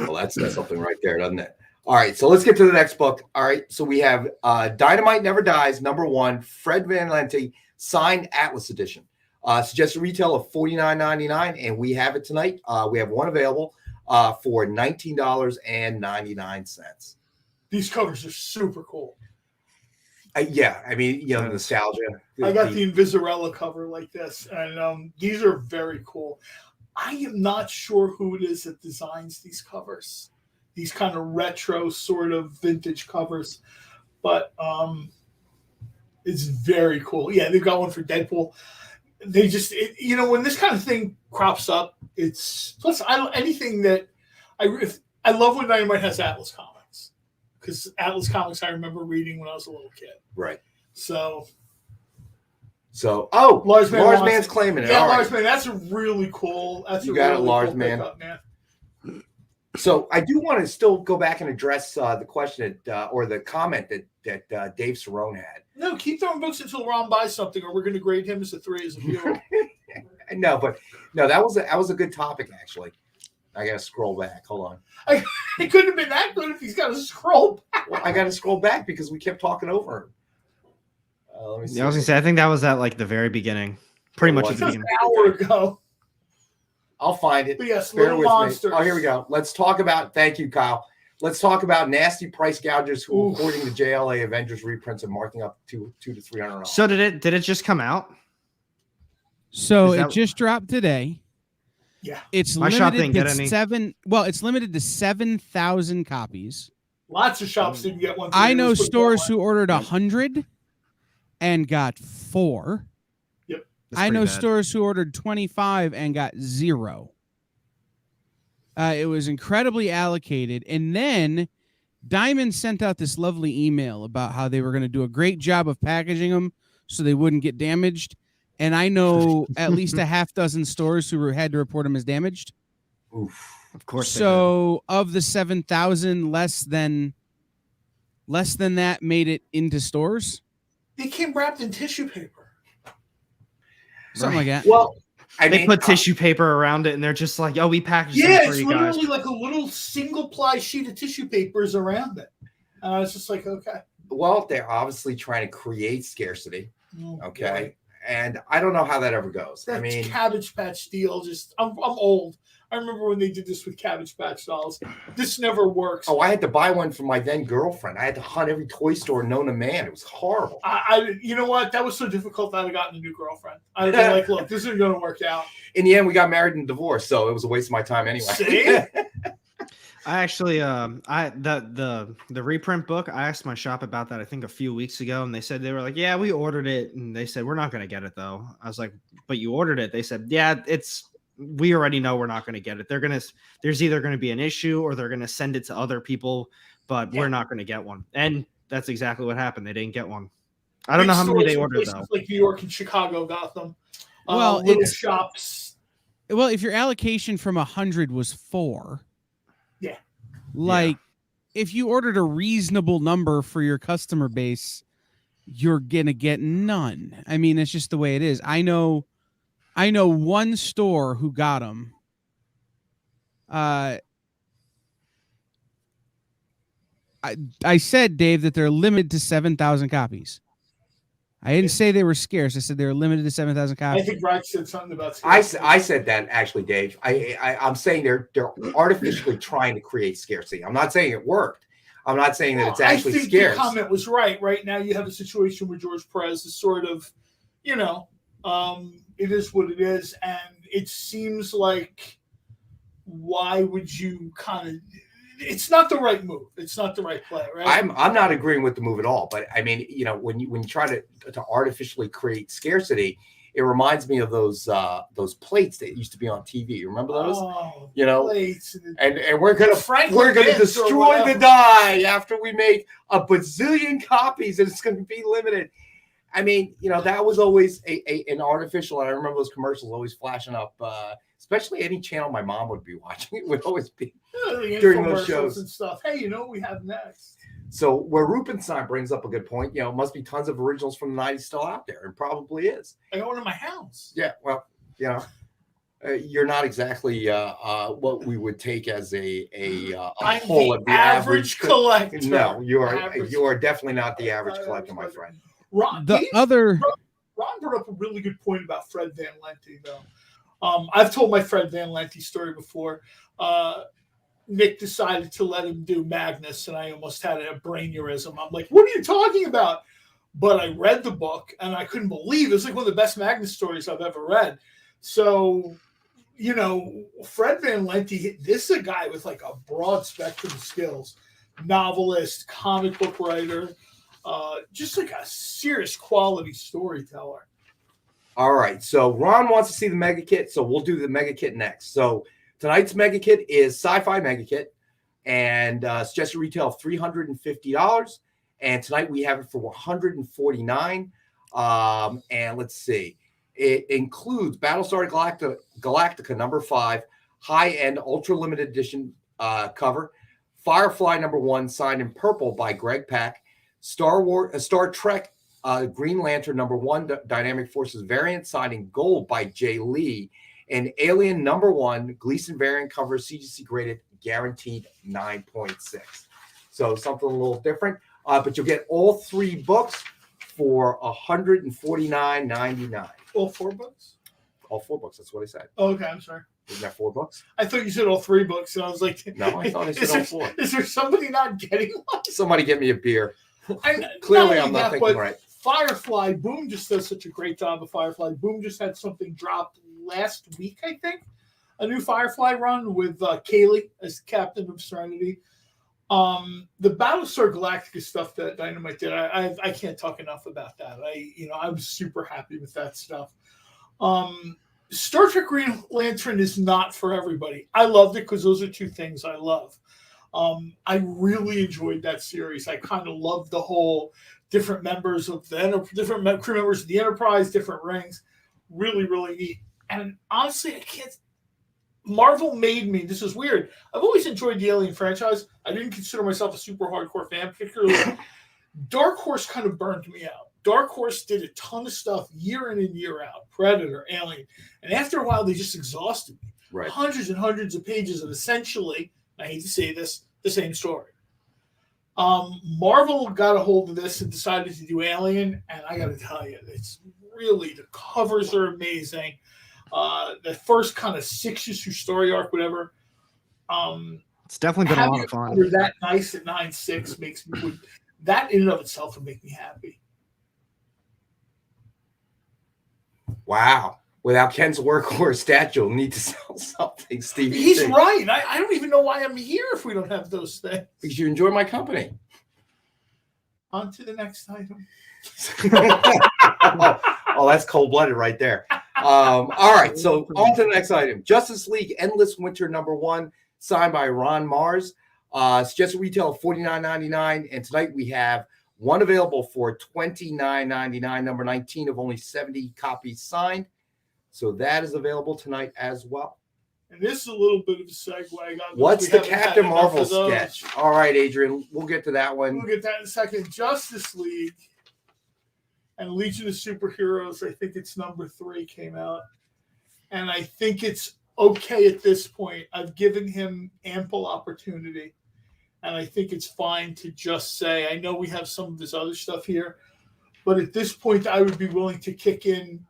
Well, that's something right there, doesn't it? All right, so let's get to the next book. All right, so we have Dynamite Never Dies, #1, Fred Van Lente, signed Atlas edition. Suggested retail of $49.99, and we have it tonight. We have one available for $19.99. These covers are super cool. Yeah, I mean, nostalgia. I got the Invisalign cover like this, and these are very cool. I am not sure who it is that designs these covers, these kind of retro sort of vintage covers, but it's very cool. Yeah, they've got one for Deadpool. They just, when this kind of thing crops up, it's plus I love when Dynamite has Atlas Comics. Because Atlas Comics, I remember reading when I was a little kid. Right. So Lars Man's claiming it. Yeah, all Lars right. Man, that's a really cool. That's You a got really it, Lars cool Man. pickup, man. So I do want to still go back and address the question or the comment that Dave Cerrone had. No, keep throwing books until Ron buys something, or we're going to grade him as a 3 as a viewer. No, that was a good topic actually. I got to scroll back. Hold on. It couldn't have been that good if he's got to scroll back. Well, I got to scroll back because we kept talking over him. Let me see. Yeah, I was gonna say, I think that was at like the very beginning, pretty much at the Just an beginning. hour ago. I'll find it. But yes, Bear Little with Monsters. me. Oh, here we go. Let's talk about. Thank you, Kyle. Let's talk about nasty price gougers who, according to JLA Avengers reprints, are marking up $200 to $300. So did it just come out? So Is it that- just dropped today. Yeah. It's My shop limited didn't to get any. It's limited to 7,000 copies. Lots of shops didn't get one. I know Let's put stores that who ordered 100 and got 4. Yep. That's I know pretty bad. stores who ordered 25 and got 0. It was incredibly allocated. And then Diamond sent out this lovely email about how they were going to do a great job of packaging them so they wouldn't get damaged. And I know at least a half dozen stores who had to report them as damaged. Oof. Of course. So of the 7,000, less than that made it into stores. They came wrapped in tissue paper. Something like that. Well, they put tissue paper around it, and they're just like, "Oh, we packaged Yeah, them for it's you guys." literally like a little single ply sheet of tissue papers around it. And I was just like, okay. Well, they're obviously trying to create scarcity. Oh, Okay. boy. And I don't know how that ever goes. That I mean, Cabbage Patch deal, I'm old. I remember when they did this with Cabbage Patch dolls. This never works. I had to buy one for my then girlfriend. I had to hunt every toy store known to man. It was horrible. You know what? That was so difficult that I got a new girlfriend. I'd be like, look, this isn't going to work out. In the end, we got married and divorced, so it was a waste of my time anyway. See? I actually, the reprint book, I asked my shop about that, I think a few weeks ago, and they were like, yeah, we ordered it. And they said, we're not going to get it though. I was like, but you ordered it. They said, yeah, we already know we're not going to get it. There's either going to be an issue or they're going to send it to other people, but we're not going to get one. And that's exactly what happened. They didn't get one. I don't know how many stores they in ordered places though. like New York and Chicago got them. Well, Little it's- shops. Well, if your allocation from 100 was 4, Yeah. like if you ordered a reasonable number for your customer base, you're gonna get none. I mean, it's just the way it is. I know one store who got them. I said, Dave, that they're limited to 7,000 copies. I didn't say they were scarce. I said they were limited to 7,000 I copies. think Rex said something about. I said that actually, Dave. I'm saying they're artificially trying to create scarcity. I'm not saying it worked. I'm not saying that it's actually I think scarce. the comment was right. Right now, you have a situation where George Perez is sort of, it is what it is, and it seems like, why would you kind of? It's not the right move. It's not the right play, right? I'm not agreeing with the move at all. But I mean, when you try to artificially create scarcity, it reminds me of those plates that used to be on TV. You remember those? Oh, Plates. And we're gonna Vince destroy the die after we make a bazillion copies, and it's gonna be limited. I mean, that was always an artificial. And I remember those commercials always flashing up, especially any channel my mom would be watching. It would always be during those shows and stuff. Hey, what we have next? So where Rubenstein brings up a good point, it must be tons of originals from the 90s still out there, and probably is. I got one in my house. Yeah, well, you're not exactly what we would take as a whole of the average collector. No, you are definitely not the average collector, my friend. Ron brought up a really good point about Fred Van Lente, though. I've told my Fred Van Lente story before. Nick decided to let him do Magnus, and I almost had a braineurism. I'm like, what are you talking about? But I read the book, and I couldn't believe it. It was like one of the best Magnus stories I've ever read. So, Fred Van Lente, this is a guy with like a broad spectrum of skills. Novelist, comic book writer, just like a serious quality storyteller. All right, so Ron wants to see the Mega Kit, so we'll do the Mega Kit next. So tonight's Mega Kit is Sci-Fi Mega Kit, and suggested retail of $350. And tonight we have it for $149. And let's see, it includes Battlestar Galactica number 5, high-end ultra limited edition cover, Firefly number 1 signed in purple by Greg Pak, Star Trek Green Lantern number 1 Dynamic Forces variant signed in gold by Jay Lee, and Alien number 1 Gleason variant cover, CGC graded, guaranteed 9.6. So something a little different, but you'll get all 3 books for $149.99. All 4 books? All 4 books. That's what I said. Oh, okay, I'm sorry. Isn't that 4 books? I thought you said all 3 books, and I was like, no, I thought I said all 4. Is there somebody not getting one? Somebody get me a beer. Clearly, I'm not thinking right. Firefly, Boom just does such a great job of Firefly. Boom just had something dropped last week, I think. A new Firefly run with Kaylee as Captain of Serenity. The Battlestar Galactica stuff that Dynamite did, I can't talk enough about that. I was super happy with that stuff. Star Trek Green Lantern is not for everybody. I loved it because those are 2 things I love. I really enjoyed that series. I kind of loved the whole different members of the different crew members of the Enterprise, different ranks. Really, really neat. And honestly, I can't. Marvel made me. This is weird. I've always enjoyed the Alien franchise. I didn't consider myself a super hardcore fan, particularly. Dark Horse kind of burned me out. Dark Horse did a ton of stuff year in and year out. Predator, Alien, and after a while, they just exhausted me. Right. Hundreds and hundreds of pages of essentially, I hate to say this, the same story. Marvel got a hold of this and decided to do Alien, and I got to tell you, it's really, the covers are amazing. The first kind of 6-issue story arc, whatever. It's definitely been a lot of fun. That nice at 9.6 makes me that in and of itself would make me happy. Wow. Without Ken's workhorse statue, you'll need to sell something, Steve. He's right. I don't even know why I'm here if we don't have those things. Because you enjoy my company. On to the next item. Oh, that's cold-blooded right there. All right, so on to the next item. Justice League Endless Winter number 1, signed by Ron Mars. Suggested retail of $49.99. And tonight we have One available for $29.99, number 19 of only 70 copies signed. So that is available tonight as well. And this is a little bit of a segue. What's the Captain Marvel sketch? All right, Adrian, we'll get to that one. We'll get that in a second. Justice League and Legion of Superheroes, I think it's number 3 came out. And I think it's okay at this point. I've given him ample opportunity. And I think it's fine to just say, I know we have some of this other stuff here, but at this point, I would be willing to kick in.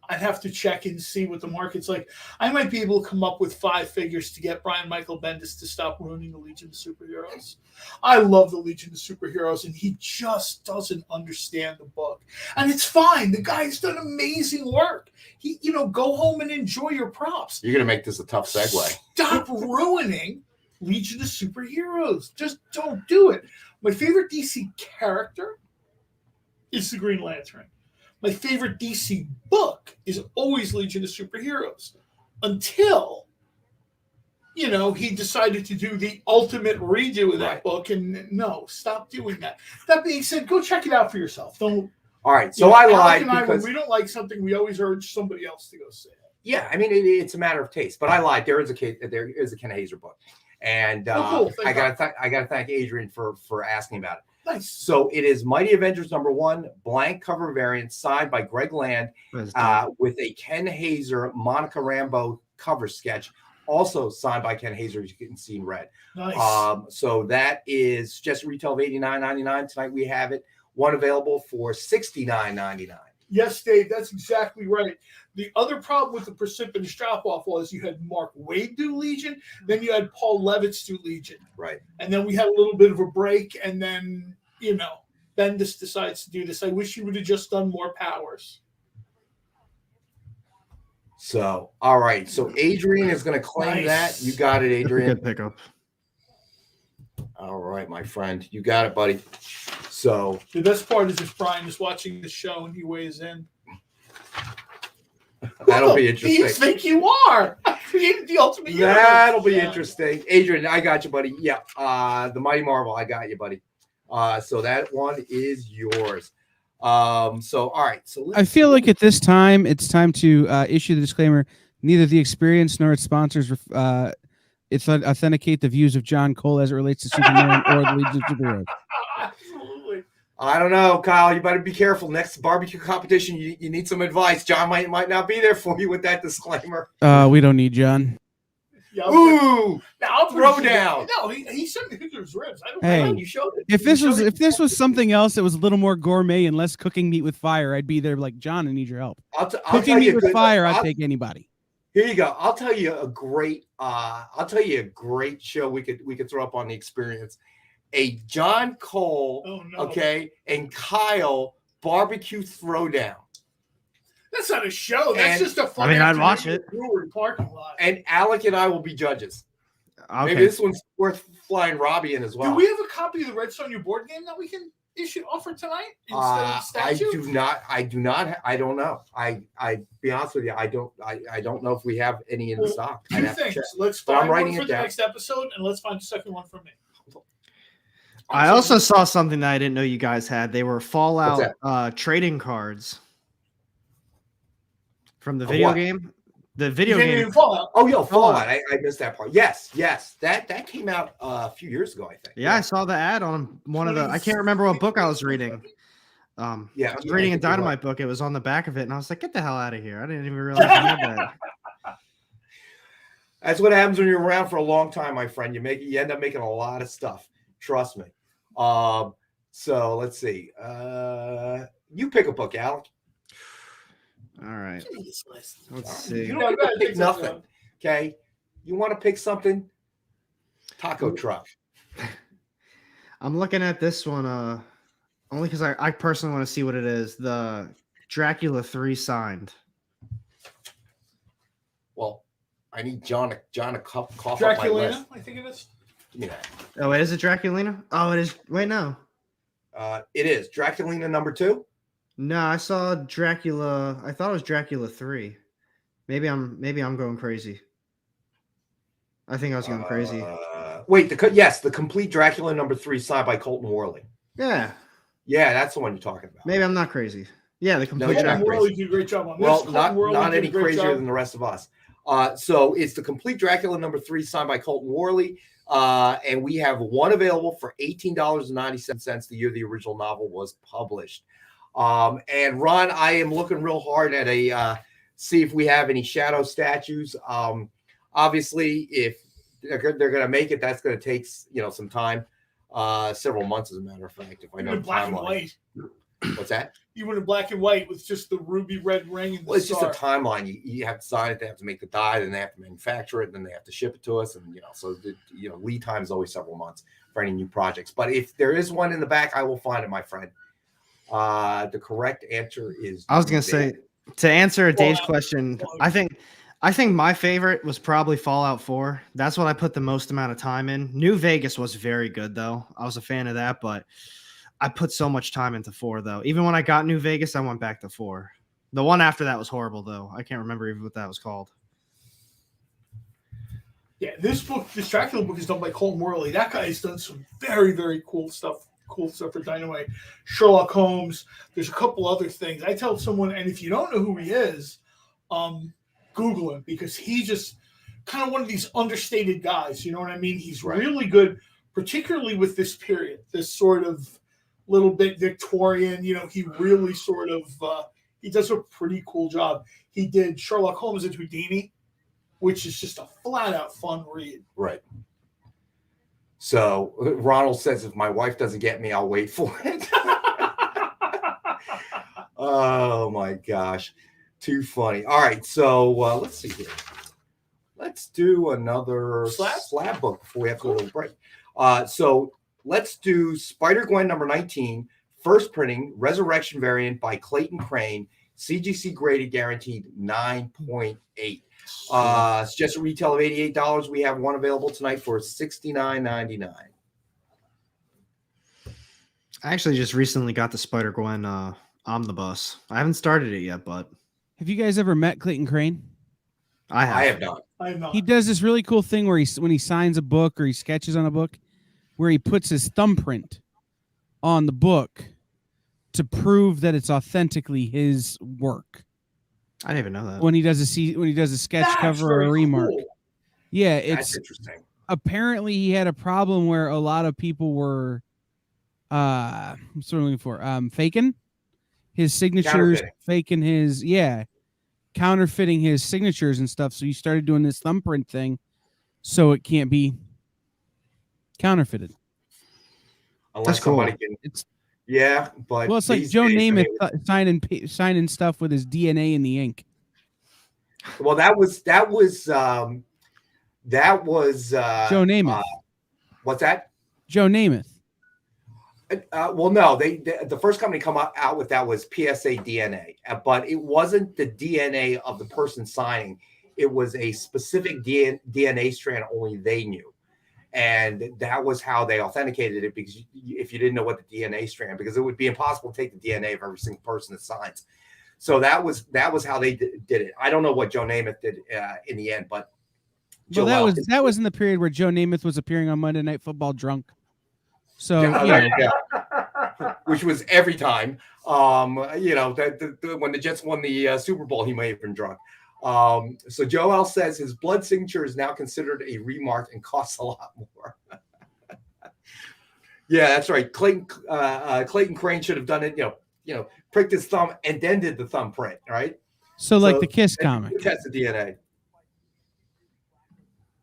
I'd have to check and see what the market's like. I might be able to come up with 5 figures to get Brian Michael Bendis to stop ruining the Legion of Superheroes. I love the Legion of Superheroes, and he just doesn't understand the book. And it's fine. The guy's done amazing work. He, go home and enjoy your props. You're going to make this a tough segue. Stop ruining Legion of Superheroes. Just don't do it. My favorite DC character is the Green Lantern. My favorite DC book is always Legion of Superheroes until, he decided to do the ultimate redo of that book. And no, stop doing that. That being said, go check it out for yourself. Don't. All right. So I lied Alec and because when we don't like something, we always urge somebody else to go say it. Yeah, I mean, it's a matter of taste. But I lied. There is a Ken Hazer book. And cool. I gotta thank Adrian for asking about it. Nice. So it is Mighty Avengers number 1, blank cover variant, signed by Greg Land, with a Ken Hazer Monica Rambeau cover sketch, also signed by Ken Hazer, as you can see in red. Nice. So that is just retail of $89.99. Tonight we have it. One available for $69.99. Yes, Dave, that's exactly right. The other problem with the precipitous drop-off was you had Mark Waid do Legion, then you had Paul Levitz do Legion. Right. And then we had a little bit of a break, and then, Bendis decides to do this. I wish he would have just done more powers. So, all right. So Adrian is going to claim that. You got it, Adrian. Good pickup. All right, my friend. You got it, buddy. So the best part is if Brian is watching the show and he weighs in. That'll be interesting. Who do you think you are? I created the ultimate universe. That'll be interesting. Adrian, I got you, buddy. Yeah. The Mighty Marvel, I got you, buddy. So that one is yours. So all right. So I feel like at this time it's time to issue the disclaimer. Neither the experience nor its sponsors authenticate the views of John Cole as it relates to Superman or the Legion of Superheroes. Absolutely. I don't know, Kyle. You better be careful. Next barbecue competition, you need some advice. John might not be there for you with that disclaimer. We don't need John. Yeah, Ooh, throw sure down. No, he sent me pictures of ribs. I don't Hey, know. You showed it. If this was something else that was a little more gourmet and less cooking meat with fire, I'd be there like, John, I need your help. Cooking meat with fire, I'd take anybody. Here you go. I'll tell you a great show we could throw up on the experience. A John Cole, okay, and Kyle barbecue throwdown. That's not a show. That's just a fun. I'd watch it. Brewery parking lot. And Alec and I will be judges. Okay. Maybe this one's worth flying Robbie in as well. Do we have a copy of the Red Sonja board game that we can offer tonight instead of statue? I do not. I don't know. I be honest with you. I don't know if we have any in stock. Two things. Let's find one for the next episode, and let's find a second one for me. I also saw something that I didn't know you guys had. They were Fallout trading cards from the video game. The video game. Fallout. Oh, yeah, Fallout. I missed that part. Yes. That came out a few years ago, I think. Yeah, I saw the ad on one of the. I can't remember what book I was reading. I was reading a Dynamite book. It was on the back of it, and I was like, "Get the hell out of here!" I didn't even realize I had that. That's what happens when you're around for a long time, my friend. You end up making a lot of stuff. Trust me. So let's see. You pick a book, Alec. All right. Let's see. You don't have to pick nothing. Okay. You want to pick something? Taco truck. I'm looking at this one only because I personally want to see what it is. The Dracula 3 signed. Well, I need John to cough up my Draculina, list. I think it is. Give me that. Oh, is it Draculina? Oh, it is. Wait, no. It is Draculina number 2. No, I saw Dracula. I thought it was Dracula 3. Maybe I'm going crazy. I think I was going crazy. Wait, the complete Dracula number 3 signed by Colton Worley. Yeah. Yeah, that's the one you're talking about. Maybe I'm not crazy. Yeah, the complete you're Colton not Dracula. Worley did a great job on this. Well, Colton Worley not did a any great crazier job. than the rest of us. So it's the complete Dracula number 3 signed by Colton Worley. And we have one available for $18.97 the year the original novel was published. And Ron, I am looking real hard at see if we have any shadow statues. Obviously, if they're going to make it, that's going to take some time, several months, as a matter of fact. If I know Even the black and timeline. white. What's that? Even in black and white with just the ruby red ring and the Well, it's star. just a timeline. You have to sign it. They have to make the die, then they have to manufacture it, and then they have to ship it to us. And so the lead time is always several months for any new projects. But if there is one in the back, I will find it, my friend. The correct answer is. I was gonna say, to answer Dave's Fallout. question, I think my favorite was probably Fallout 4. That's what I put the most amount of time in. New Vegas was very good though. I was a fan of that, but I put so much time into 4 though. Even when I got New Vegas, I went back to 4. The one after that was horrible though. I can't remember even what that was called. Yeah, this Dracula book is done by Colton Worley. That guy has done some very, very cool stuff for Dynamite. Sherlock Holmes. There's a couple other things. I tell someone, and if you don't know who he is, Google him, because he's just kind of one of these understated guys. You know what I mean? He's Right. really good, particularly with this period, this sort of little bit Victorian. He really sort of he does a pretty cool job. He did Sherlock Holmes and Houdini, which is just a flat out fun read. Right. So Ronald says, if my wife doesn't get me, I'll wait for it. Oh my gosh. Too funny. All right. So let's see here. Let's do another slab book before we have to go to a break. So let's do Spider-Gwen number 19, first printing, resurrection variant by Clayton Crane, CGC graded, guaranteed 9.8. Suggested retail of $88. We have one available tonight for $69.99. I actually just recently got the Spider-Gwen omnibus. I haven't started it yet, but Have you guys ever met Clayton Crane? I have. I have not. I am not. He does this really cool thing where when he signs a book or he sketches on a book, where he puts his thumbprint on the book to prove that it's authentically his work. I didn't even know that. When he does a sketch That's cover or a very remark. cool. Yeah, That's it's interesting. apparently he had a problem where a lot of people were what's what I'm looking for? Faking his signatures, counterfeiting his signatures and stuff. So he started doing this thumbprint thing so it can't be counterfeited. Unless That's cool. somebody can. It's But well, it's like these Joe days, Namath signing stuff with his DNA in the ink. Well, that was Joe Namath. What's that? Joe Namath. Well, no, the first company come out with that was PSA DNA, but it wasn't the DNA of the person signing. It was a specific DNA strand only they knew. And that was how they authenticated it, because if you didn't know what the DNA strand, because it would be impossible to take the DNA of every single person that signs. So that was how they did it. I don't know what Joe Namath did in the end, but Well, that was in the period where Joe Namath was appearing on Monday Night Football drunk. So which was every time. When the Jets won the Super Bowl, he may have been drunk. So Joel says his blood signature is now considered a remark and costs a lot more. Yeah, that's right. Clayton Crane should have done it. Pricked his thumb and then did the thumbprint, right? So like the Kiss comic. Test the DNA.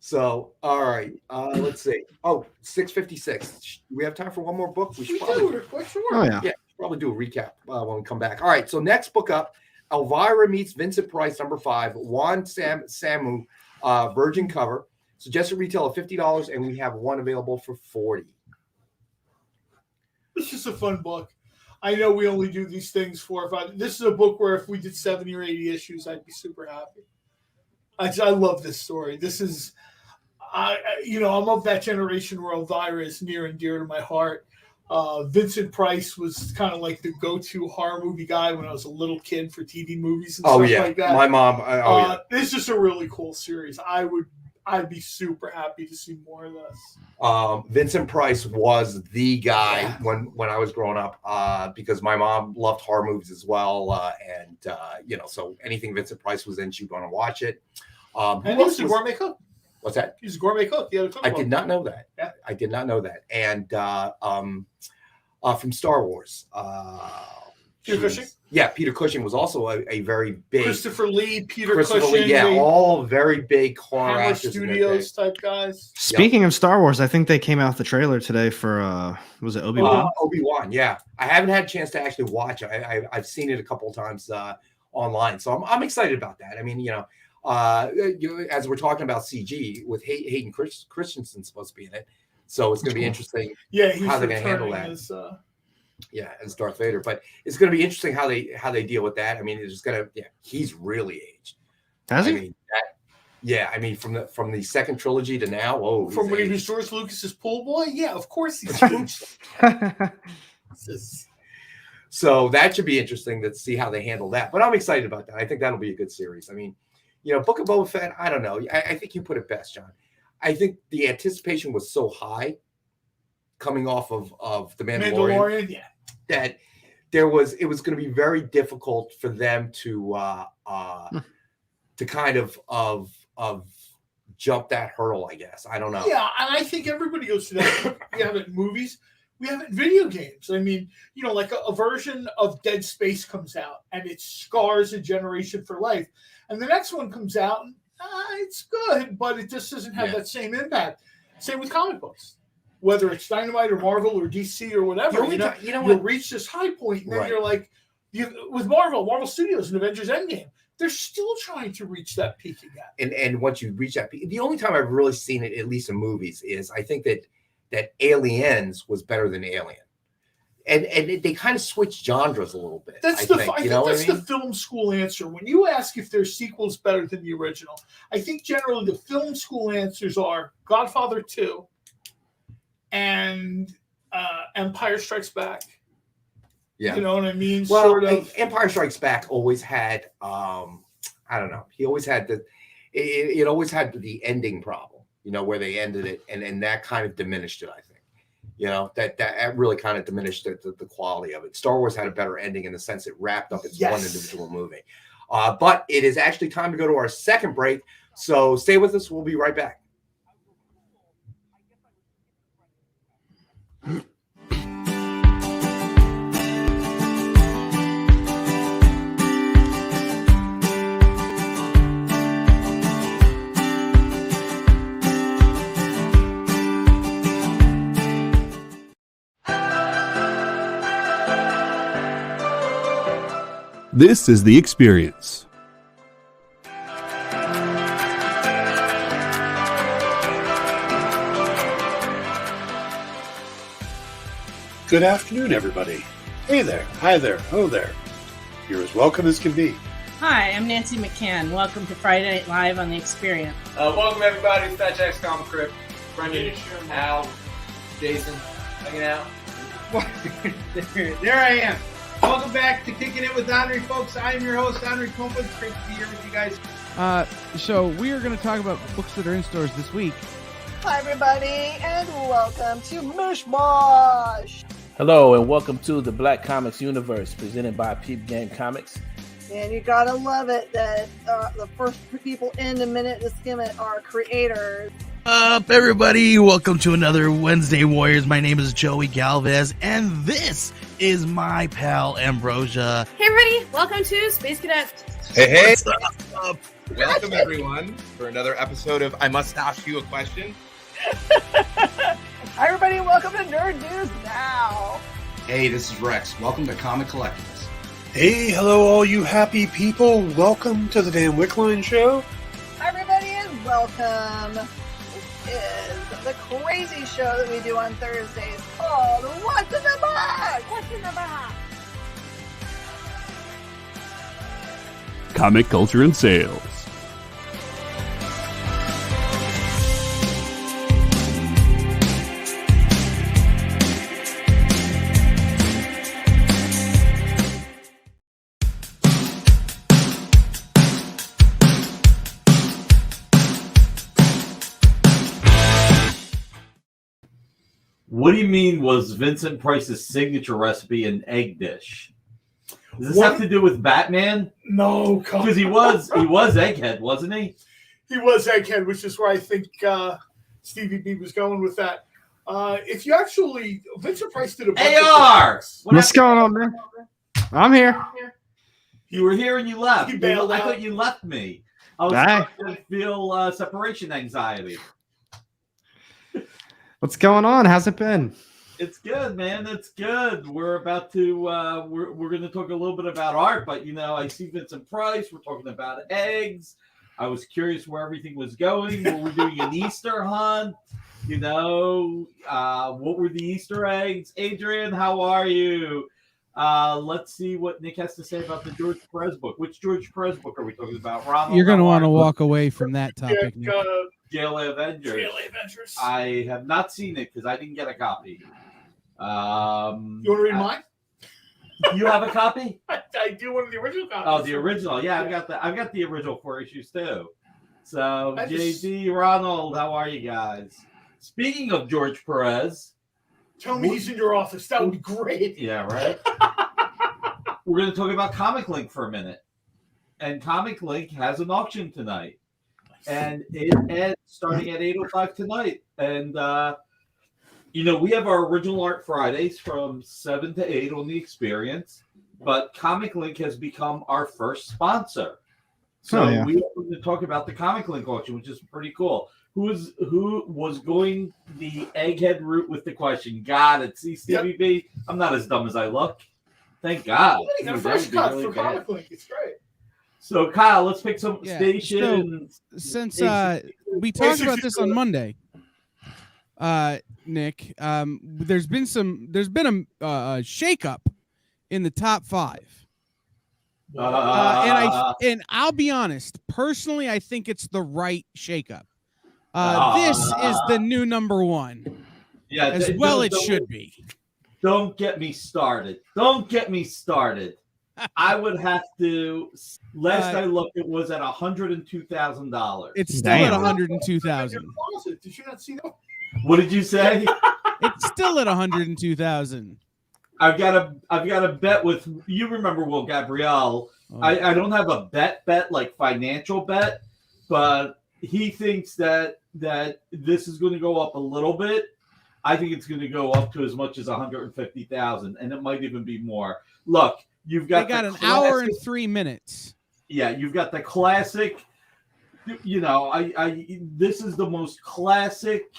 So, all right. Let's see. Oh, 6:56. Do we have time for one more book? We do. Sure. Oh yeah. Yeah, probably do a recap when we come back. All right. So next book up, Elvira meets Vincent Price, number 5. Juan Samu, virgin cover. Suggested retail of $50, and we have one available for $40. It's just a fun book. I know we only do these things 4 or 5. This is a book where if we did 70 or 80 issues, I'd be super happy. I love this story. This is, I'm of that generation where Elvira is near and dear to my heart. Vincent Price was kind of like the go-to horror movie guy when I was a little kid for TV movies and stuff like that. My mom. It's just a really cool series. I I'd be super happy to see more of this. Vincent Price was the guy when I was growing up, because my mom loved horror movies as well, and so anything Vincent Price was in, she'd want to watch it. And he's a gourmet cook. What's that? He's a gourmet cook. I did not know that. Yeah. I did not know that. And from Star Wars, Peter Cushing? Yeah, Peter Cushing was also a very big Christopher Lee, Peter Christopher Cushing. Lee, yeah, all very big horror Hammer actors in their Studios day. type guys. Speaking of Star Wars, I think they came out with the trailer today for was it Obi-Wan? Obi-Wan, yeah. I haven't had a chance to actually watch it. I've seen it a couple of times online, so I'm excited about that. I mean, as we're talking about CG with Hayden Christensen's supposed to be in it, so it's going to be interesting. Yeah, he's how they're going to handle that. As Darth Vader, but it's going to be interesting how they deal with that. I mean, it's just going to he's really aged. Has he? I mean, from the second trilogy to now. From when he was George Lucas's pool boy, yeah, of course he's aged. So that should be interesting to see how they handle that. But I'm excited about that. I think that'll be a good series. I mean, Book of Boba Fett, I don't know. I think you put it best, John. I think the anticipation was so high coming off of the Mandalorian, that it was going to be very difficult for them to kind of jump that hurdle, I guess. I don't know. Yeah, and I think everybody goes through that. We have it in movies. We have it in video games. I mean, like a version of Dead Space comes out, and it scars a generation for life. And the next one comes out, and it's good, but it just doesn't have that same impact. Same with comic books. Whether it's Dynamite or Marvel or DC or whatever, you'll reach this high point, and then you're like, with Marvel Studios and Avengers Endgame, they're still trying to reach that peak again. And once you reach that peak, the only time I've really seen it, at least in movies, is I think that Aliens was better than Alien. And they kind of switched genres a little bit. I think that's the film school answer. When you ask if their sequel's better than the original, I think generally the film school answers are Godfather 2 and Empire Strikes Back. Yeah. You know what I mean? Well, sort of. Empire Strikes Back always had, I don't know. He always had it always had the ending problem, where they ended it. And that kind of diminished it, I think. That really kind of diminished the quality of it. Star Wars had a better ending in the sense it wrapped up its one individual movie. But it is actually time to go to our second break. So stay with us. We'll be right back. This is The Experience. Good afternoon, everybody. Hey there, hi there, ho there. You're as welcome as can be. Hi, I'm Nancy McCann. Welcome to Friday Night Live on The Experience. Welcome, everybody. It's Fat Jack's Comic Crypt. Brendan, Al, Jason, hanging out. There I am. Welcome back to Kicking It with Henry, folks. I am your host, Henry Kumpel. It's great to be here with you guys. So we are going to talk about books that are in stores this week. Hi, everybody, and welcome to Mishmash. Hello, and welcome to the Black Comics Universe, presented by Peep Game Comics. And you gotta love it that the first people in the minute to skim it are creators. Up, everybody! Welcome to another Wednesday Warriors. My name is Joey Galvez, and this is my pal Ambrosia. Hey, everybody! Welcome to Space Cadet. Hey! What's up? Welcome, everyone, for another episode of I Must Ask You a Question. Hi, everybody! Welcome to Nerd News Now. Hey, this is Rex. Welcome to Comic Collectibles. Hey, hello, all you happy people. Welcome to the Dan Wickline Show. Hi, everybody, and welcome. Is the crazy show that we do on Thursdays called What's in the Box? What's in the Box? Comic culture and sales. What do you mean was Vincent Price's signature recipe an egg dish? Does this have to do with Batman? No, because he was Egghead, wasn't he? He was Egghead, which is where I think Stevie B was going with that. If you actually, Vincent Price did a bunch AR! What's going on, man? I'm here. You were here and you left. He bailed I out. thought you left me. I was Hey. starting to feel separation anxiety. What's going on? How's it been? It's good, man. It's good. We're about to we're going to talk a little bit about art, but I see Vincent Price. We're talking about eggs. I was curious where everything was going. Were we doing an Easter hunt? What were the Easter eggs? Adrian, how are you? Let's see what Nick has to say about the George Perez book. Which George Perez book are we talking about? Ronald, You're going to want to Howard? walk away from that topic. Nick. JLA Avengers. I have not seen it because I didn't get a copy. You want to read mine? You have a copy? I do one of the original copies. Oh, the original. Yeah, I've got the original 4 issues too. So, JD, Ronald, how are you guys? Speaking of George Perez, Tell me he's in your office. That would be great. yeah, right. We're going to talk about Comic Link for a minute, and Comic Link has an auction tonight, and it ends starting at 8:05 tonight. And we have our original art Fridays from 7 to 8 on the Experience, but Comic Link has become our first sponsor. So we are going to talk about the Comic Link auction, which is pretty cool. Who was going the egghead route with the question? Got it. See, Stevie B, I'm not as dumb as I look. Thank God. You got a first cut for Comic Link. It's great. So, Kyle, let's pick some stations. So, since we talked about this on Monday, Nick, there's been a shakeup in the top 5. And I'll be honest, personally, I think it's the right shakeup. This is the new number 1. Yeah, it should be. Don't get me started. I would have to. Last I looked, it was at $102,000. It's still at $102,000. Did you not see that? What did you say? It's still at $102,000. I've got a bet with you. Remember Will Gabrielle? I don't have a bet like financial bet, but he thinks that this is going to go up a little bit. I think it's going to go up to as much as $150,000, and it might even be more. Look, you've got an hour and 3 minutes. Yeah, you've got the classic. This is the most classic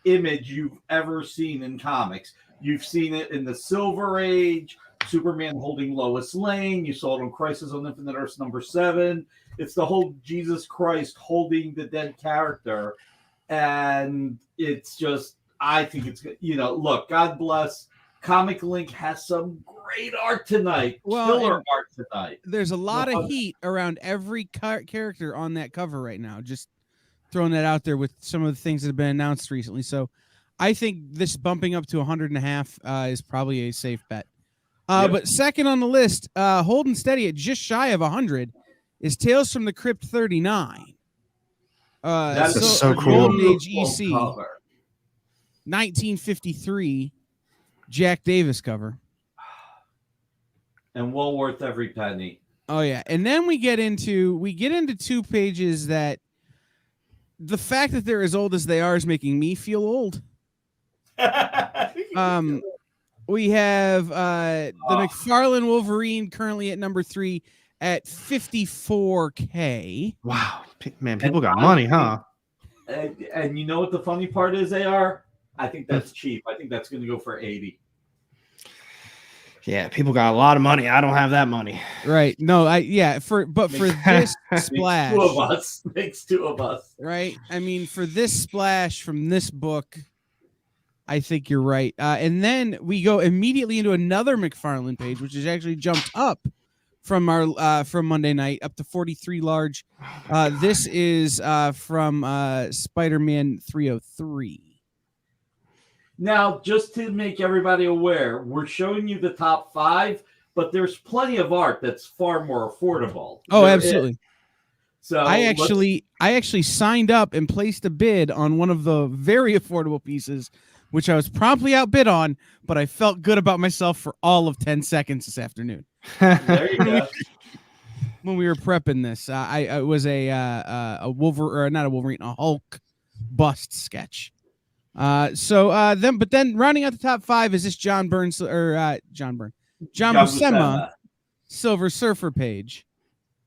image you've ever seen in comics. You've seen it in the Silver Age, Superman holding Lois Lane. You saw it on Crisis on Infinite Earths #7. It's the whole Jesus Christ holding the dead character. And it's just, I think it's, look, God bless. Comic Link has some great art tonight. Killer art tonight. There's a lot of heat around every character on that cover right now. Just throwing that out there with some of the things that have been announced recently. So I think this bumping up to 100.5 is probably a safe bet. But second on the list, holding steady at just shy of 100 is Tales from the Crypt 39. That's so cool. Golden Age EC, 1953, Jack Davis cover. And well worth every penny. Oh yeah, and then we get into 2 pages that the fact that they're as old as they are is making me feel old. We have the Mcfarland Wolverine currently at number 3 at $54K. Wow, man, people got money, huh? And you know what the funny part is, AR? I think that's cheap. I think that's going to go for 80. Yeah, people got a lot of money. I don't have that money. Right. No, for this splash. Makes two of us. Right. I mean, for this splash from this book, I think you're right. And then we go immediately into another McFarlane page, which has actually jumped up from our from Monday night up to 43 large. This is from Spider-Man 303. Now, just to make everybody aware, we're showing you the top 5, but there's plenty of art that's far more affordable. Oh, absolutely. So I actually signed up and placed a bid on one of the very affordable pieces which I was promptly outbid on, but I felt good about myself for all of 10 seconds this afternoon. There you go. When we were prepping this, I was a Wolverine, or not a Wolverine, a Hulk bust sketch. But then rounding out the top 5 is this John Buscema Silver Surfer page.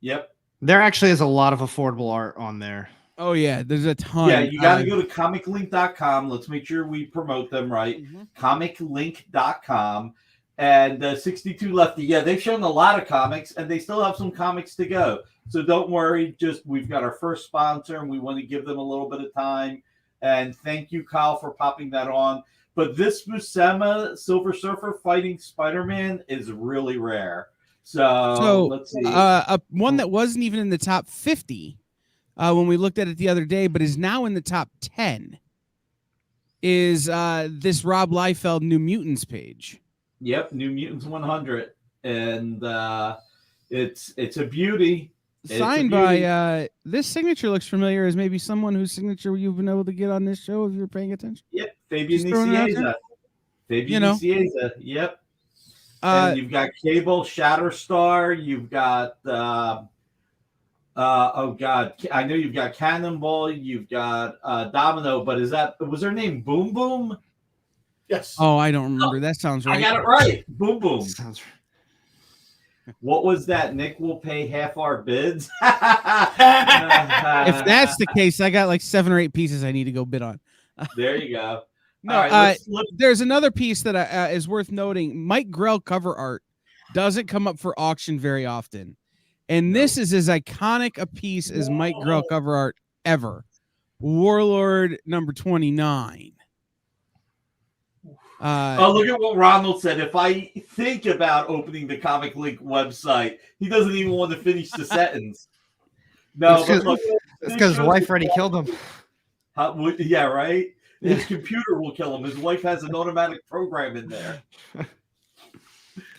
Yep. There actually is a lot of affordable art on there. Oh yeah, there's a ton. Yeah, you got to go to comiclink.com. Let's make sure we promote them right. Comiclink.com. And 62 Lefty. Yeah, they've shown a lot of comics, and they still have some comics to go. So don't worry. Just we've got our first sponsor, and we want to give them a little bit of time. And thank you, Kyle, for popping that on. But this Buscema Silver Surfer fighting Spider-Man is really rare. So let's see. One that wasn't even in the top 50 when we looked at it the other day, but is now in the top 10 is this Rob Liefeld New Mutants page. Yep, New Mutants 100. And it's a beauty. Signed by this signature looks familiar as maybe someone whose signature you've been able to get on this show if you're paying attention. Yep, Fabian Nicieza. Yep. And you've got Cable, Shatterstar. You've got oh god, I know you've got Cannonball. You've got Domino. But was her name Boom Boom? Yes. Oh, I don't remember. That sounds right. I got it right. Boom Boom. Sounds right. What was that? Nick will pay half our bids. If that's the case, I got like 7 or 8 pieces I need to go bid on. There you go. No, all right, there's another piece that is worth noting. Mike Grell cover art doesn't come up for auction very often, and this is as iconic a piece as Mike Grell cover art ever. Warlord number 29. Look at what Ronald said. If I think about opening the Comic Link website, he doesn't even want to finish the sentence. No, it's because his wife already killed him. Yeah, right? His computer will kill him. His wife has an automatic program in there.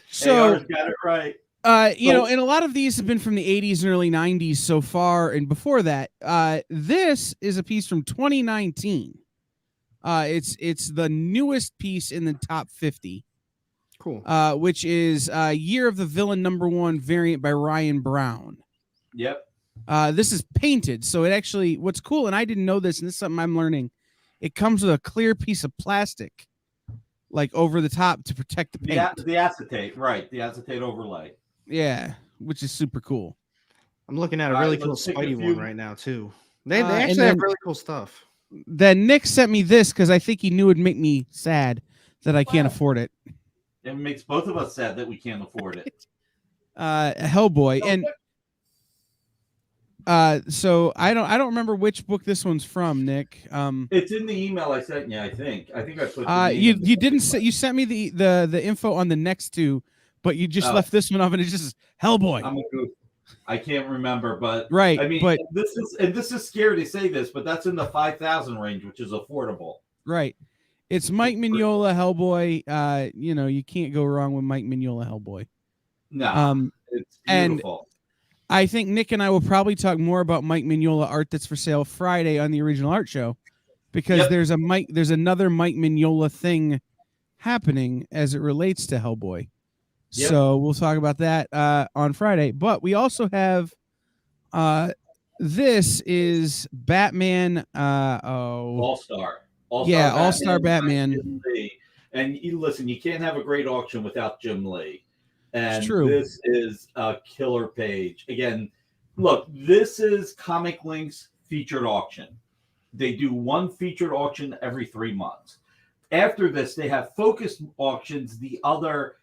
So AR's got it right. And a lot of these have been from the 80s and early 90s so far. And before that, this is a piece from 2019. It's the newest piece in the top 50. Cool. Which is Year of the Villain #1 variant by Ryan Brown. Yep. This is painted. So it actually, what's cool, and I didn't know this, and this is something I'm learning, it comes with a clear piece of plastic, like over the top to protect the paint. The acetate, right. The acetate overlay. Yeah, which is super cool. I'm looking at a really cool Spidey one right now, too. They actually have really cool stuff. Then Nick sent me this because I think he knew it'd make me sad that I can't afford it. It makes both of us sad that we can't afford it. Hellboy. And so I don't remember which book this one's from, Nick. It's in the email I sent you, I think I put you didn't say, you sent me the info on the next two, but you just left this one off and it's just Hellboy. I'm a goof. I can't remember, but right. I mean, but this is scary to say this, but that's in the 5,000 range, which is affordable. Right. It's Mike Mignola Hellboy. You can't go wrong with Mike Mignola Hellboy. No, it's beautiful. And I think Nick and I will probably talk more about Mike Mignola art that's for sale Friday on the Original Art Show, because there's another Mike Mignola thing happening as it relates to Hellboy. Yep. So we'll talk about that on Friday. But we also have this is Batman. All-Star. All-Star Batman. Jim Lee. And listen, you can't have a great auction without Jim Lee. And it's true. This is a killer page. Again, look, this is Comic Link's featured auction. They do one featured auction every 3 months. After this, they have focused auctions the other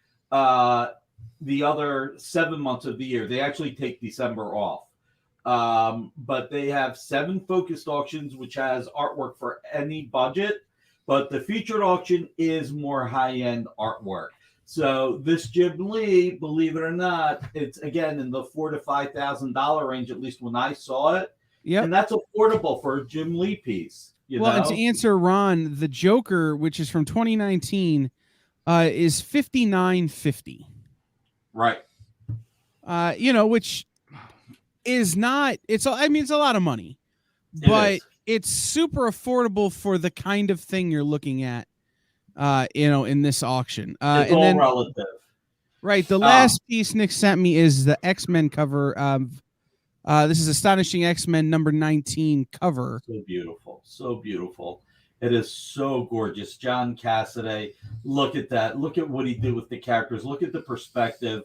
7 months of the year. They actually take December off. But they have 7 focused auctions, which has artwork for any budget. But the featured auction is more high-end artwork. So this Jim Lee, believe it or not, it's again in the $4,000 to $5,000 range, at least when I saw it. Yeah, and that's affordable for a Jim Lee piece. And to answer Ron, the Joker, which is from 2019, is $59.50. Right. Which is not. It's a lot of money, but it's super affordable for the kind of thing you're looking at. in this auction. It's and all then, relative. right, the last piece Nick sent me is the X-Men cover of this is Astonishing X-Men number 19 cover. So beautiful. So beautiful. It is so gorgeous. John Cassaday, look at that. Look at what he did with the characters. Look at the perspective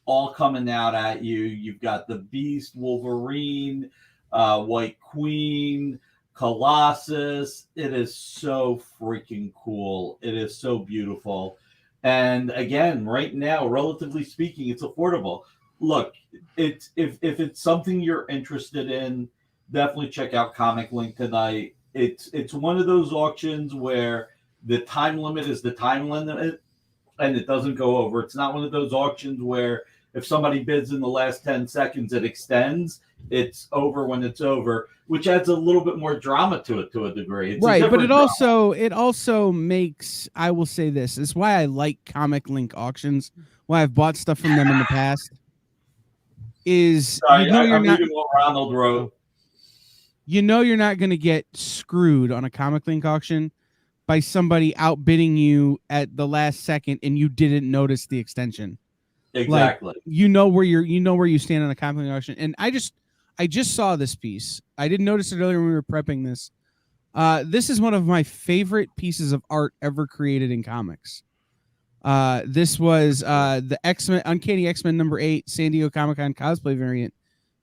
all coming out at you. You've got the Beast, Wolverine, White Queen, Colossus. It is so freaking cool. It is so beautiful. And again, right now, relatively speaking, it's affordable. Look, if it's something you're interested in, definitely check out Comic Link tonight. It's one of those auctions where the time limit is the time limit and it doesn't go over. It's not one of those auctions where if somebody bids in the last 10 seconds, it extends. It's over when it's over, which adds a little bit more drama to it to a degree. It's right, but it also makes, I will say this, is why I like Comic Link auctions, why I've bought stuff from them in the past, is I'm reading what Ronald wrote. You know you're not going to get screwed on a Comic Link auction by somebody outbidding you at the last second and you didn't notice the extension. Exactly. Like, you know where you stand on a Comic Link auction. And I just saw this piece. I didn't notice it earlier when we were prepping this. This is one of my favorite pieces of art ever created in comics. This was the X-Men Uncanny X-Men number 8 San Diego Comic-Con cosplay variant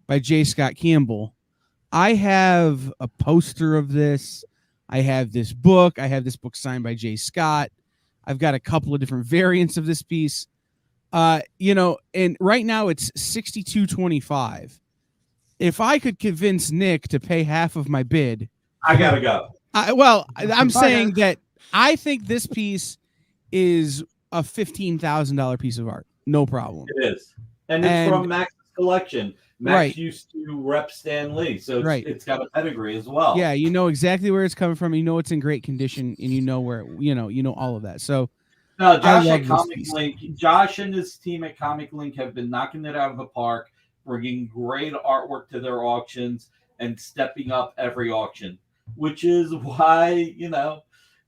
by J. Scott Campbell. I have a poster of this. I have this book. I have this book signed by J. Scott. I've got a couple of different variants of this piece. And right now it's $62.25. If I could convince Nick to pay half of my bid, I gotta go. I'm saying that I think this piece is a $15,000 piece of art. No problem. It is. And it's from Max's collection. Max Right. used to rep Stan Lee, so Right. it's got a pedigree as well. Yeah, you know exactly where it's coming from. You know it's in great condition, and you know where you know all of that. So, No, I Josh love at this Comic piece. Link, Josh and his team at Comic Link have been knocking it out of the park, bringing great artwork to their auctions and stepping up every auction, which is why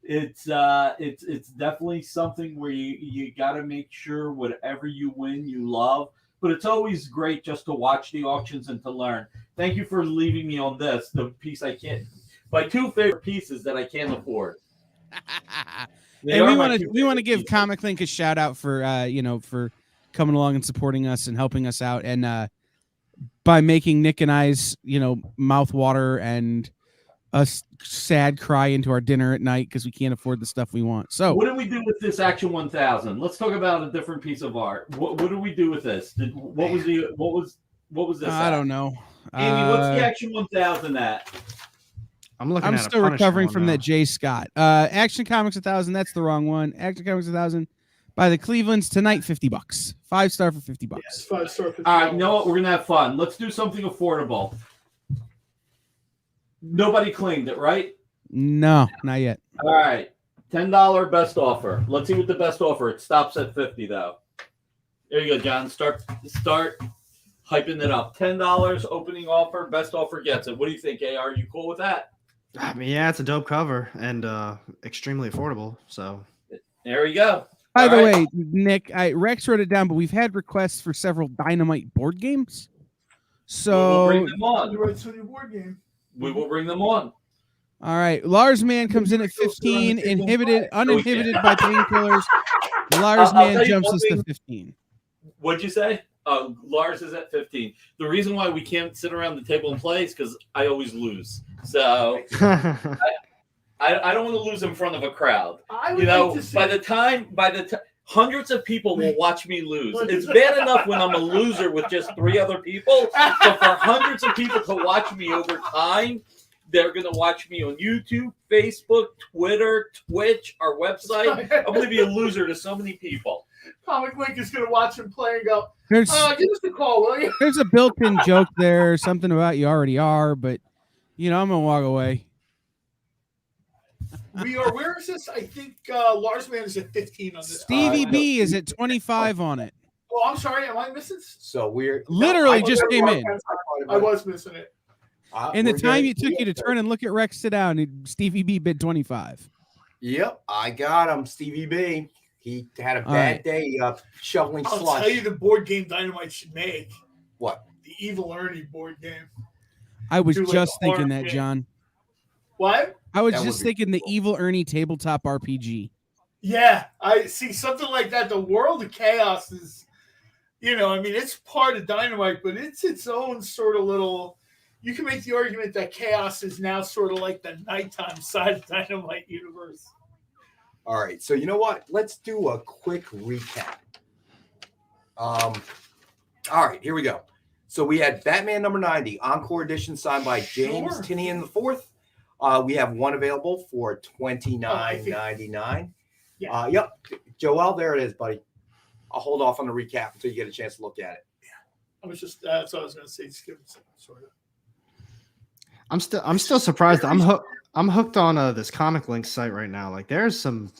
it's definitely something where you got to make sure whatever you win you love. But it's always great just to watch the auctions and to learn. Thank you for leaving me on this, the piece I can't, my two favorite pieces that I can't afford. And we want to give Comic Link a shout out for for coming along and supporting us and helping us out, and by making Nick and I's mouth water and us sad cry into our dinner at night because we can't afford the stuff we want. So what do we do with this Action 1000? Let's talk about a different piece of art. What do we do with this? What was this? I don't know. Amy, what's the Action 1000 at? I'm still recovering from that J. Scott. Action Comics 1000. That's the wrong one. Action Comics 1000 by the Clevelands tonight. $50. 5-star for $50. Yes, 5-star. All right, you know what? We're gonna have fun. Let's do something affordable. Nobody claimed it, right? No, not yet. All right, $10 best offer. Let's see what the best offer. It stops at $50 though. There you go, John. Start hyping it up. $10 opening offer. Best offer gets it. What do you think, AR? Are you cool with that? I mean, yeah, it's a dope cover and extremely affordable. So there you go. By the way, Nick, Rex wrote it down, but we've had requests for several Dynamite board games. So we'll bring them on. You write your board game. We will bring them on. All right, Lars Man comes in at 15, uninhibited by painkillers. Lars Man jumps us to 15. What'd you say? Lars is at 15. The reason why we can't sit around the table and play is because I always lose. So I don't want to lose in front of a crowd. By the time hundreds of people will watch me lose. It's bad enough when I'm a loser with just 3 other people, but for hundreds of people to watch me over time, they're going to watch me on YouTube, Facebook, Twitter, Twitch, our website. I'm going to be a loser to so many people. Comic Link is going to watch him play and go, There's- give us a call, will you? There's a built-in joke there, something about you already are, but I'm gonna walk away. We are. Where is this? I think Lars Man is at 15 on this. Stevie B is at 25 on it. Oh, I'm sorry. Am I missing? So we're Literally just came in. I was missing it. And the time it took you to turn and look at Rex sit down, Stevie B bid 25. Yep, I got him, Stevie B. He had a bad day shoveling I'll slush. tell you the board game Dynamite should make. What? The Evil Ernie board game. I was Do like just a horror thinking that, game. John. What? I was That just would be thinking the Evil Ernie tabletop RPG. Yeah, I see something like that. The World of Chaos is, I mean, it's part of Dynamite, but it's its own sort of little. You can make the argument that Chaos is now sort of like the nighttime side of Dynamite universe. All right, so you know what? Let's do a quick recap. All right, here we go. So we had Batman number 90, Encore edition, signed by James Tinian IV. We have one available for $29.99. Yeah. Yep, Joel, there it is, buddy. I'll hold off on the recap until you get a chance to look at it. I was just that's what I was going to say. Just give it a second, sort of. I'm still surprised. I'm hooked on this Comic Link site right now. Like, there's some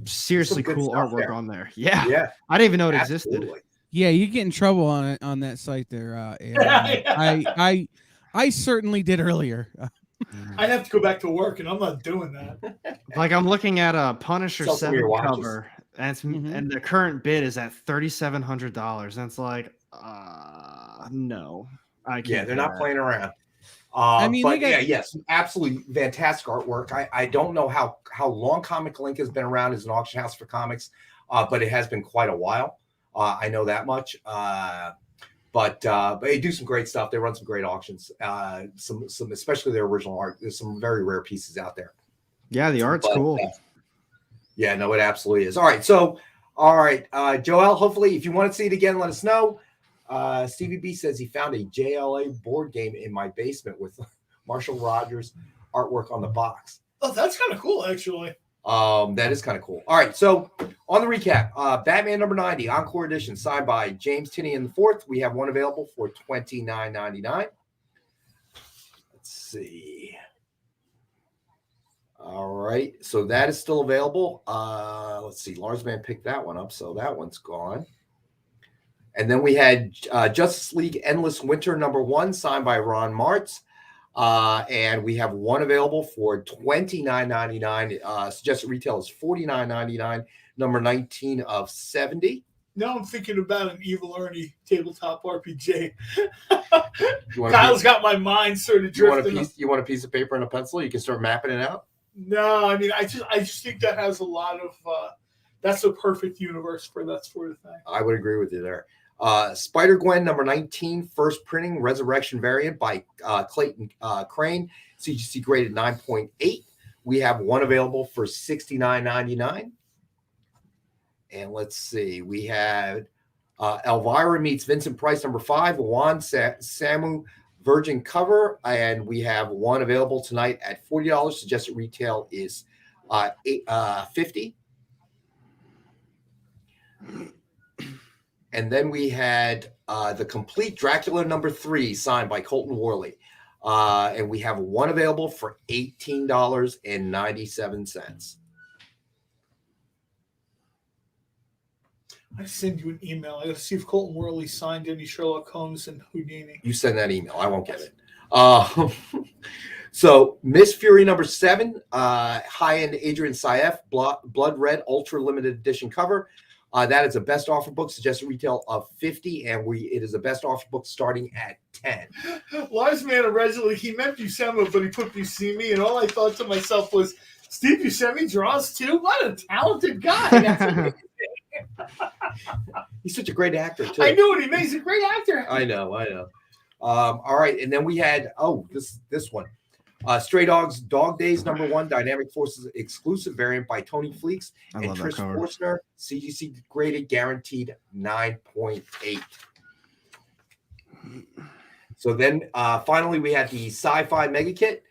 seriously good cool stuff artwork there. on there. Yeah, Yeah. I didn't even know it Absolutely. existed. Yeah, you get in trouble on that site there. I certainly did earlier. I'd have to go back to work, and I'm not doing that. Like, I'm looking at a Punisher Sell some of 7 your watches. cover, and and the current bid is at $3,700, and it's like, no, I can't. Yeah, they're do not that. playing around. I mean, but they got- yes, absolutely fantastic artwork. I don't know how long Comic Link has been around as an auction house for comics, but it has been quite a while. I know that much. But they do some great stuff. They run some great auctions. Some especially their original art. There's some very rare pieces out there. Yeah, the art's cool. Yeah, no, it absolutely is. All right, Joel. Hopefully, if you want to see it again, let us know. Stevie B says he found a JLA board game in my basement with Marshall Rogers artwork on the box. Oh, that's kind of cool, actually. That is kind of cool. All right, so on the recap, Batman number 90, Encore edition, signed by James Tinian IV. We have one available for $29.99. Let's see. All right, so that is still available. Let's see. Larsman picked that one up, so that one's gone. And then we had Justice League Endless Winter number 1, signed by Ron Martz. And we have one available for $29.99. Suggested retail is $49.99. Number 19 of 70. Now I'm thinking about an Evil Ernie tabletop RPG. You want Kyle's got my mind sort of drifting. You want a piece of paper and a pencil? You can start mapping it out. No, I mean, I just think that has a lot of. That's a perfect universe for that sort of thing. I would agree with you there. Spider-Gwen number 19, first printing, resurrection variant by Clayton Crane, CGC graded 9.8. We have one available for $69.99. And let's see, we had Elvira meets Vincent Price number 5, Juan Samu Virgin cover, and we have one available tonight at $40. Suggested retail is $50. And then we had the complete Dracula number 3 signed by Colton Worley. And we have one available for $18.97. I send you an email. I got to see if Colton Worley signed any Sherlock Holmes and Houdini. You send that email. I won't get it. So Miss Fury number 7, high-end Adrian Saif, blood red, ultra limited edition cover. That is a best offer book, suggested retail of $50, and it is a best offer book starting at $10. Larsman originally, he meant Buscemi, but he put Buscemi, and all I thought to myself was, Steve Buscemi draws too? What a talented guy. He's such a great actor, too. I knew it. He's a great actor. I know. All right, and then we had, this one. Stray Dogs Dog Days number 1, Dynamic Forces exclusive variant by Tony Fleeks and love that Trish cover. Forstner, CGC graded, guaranteed 9.8. So then finally we had the Sci-Fi Mega Kit.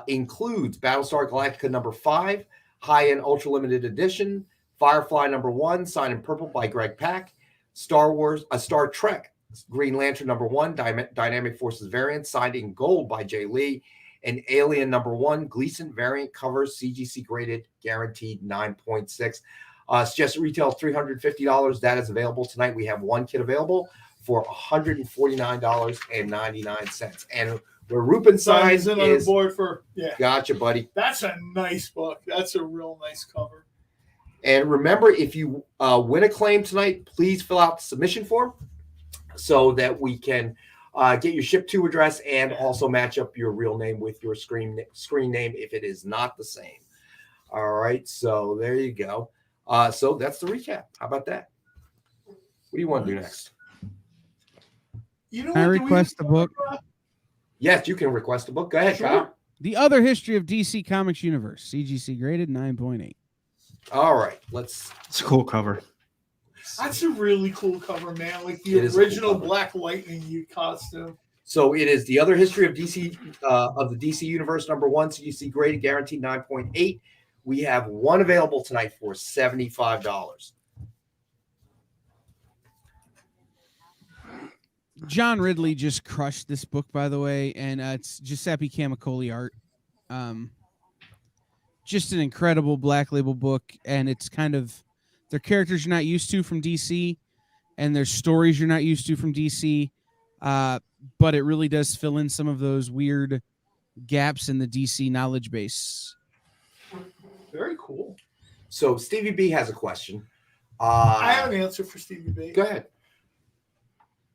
Includes Battlestar Galactica number 5, high-end ultra limited edition, Firefly number 1, signed in purple by Greg Pak, Star Trek Green Lantern number 1, Dynamic Forces variant, signed in gold by Jay Lee, and Alien number 1, Gleason variant covers, CGC graded, guaranteed 9.6. Suggested retail $350. That is available tonight. We have one kit available for $149.99. And Where Rupin Signs signs in on the is board for gotcha, buddy. That's a nice book. That's a real nice cover. And remember, if you win a claim tonight, please fill out the submission form so that we can get your ship to address and also match up your real name with your screen name if it is not the same. All right, so there you go. So that's the recap. How about that? What do you want to do next? You know, Can I request the book? Yes, you can request a book. Go ahead, Sure. Kyle. The Other History of DC Comics Universe, CGC graded 9.8. All right, It's a cool cover. That's a really cool cover, man. Like It the is a cool original cover. Black Lightning costume. So it is The Other History of DC of the DC Universe #1, CGC graded, guaranteed 9.8. We have one available tonight for $75. John Ridley just crushed this book, by the way, and it's Giuseppe Camicoli art. Just an incredible Black Label book, and it's kind of their characters you're not used to from DC, and their stories you're not used to from DC, but it really does fill in some of those weird gaps in the DC knowledge base. Very cool. So Stevie B has a question. I have an answer for Stevie B. Go ahead.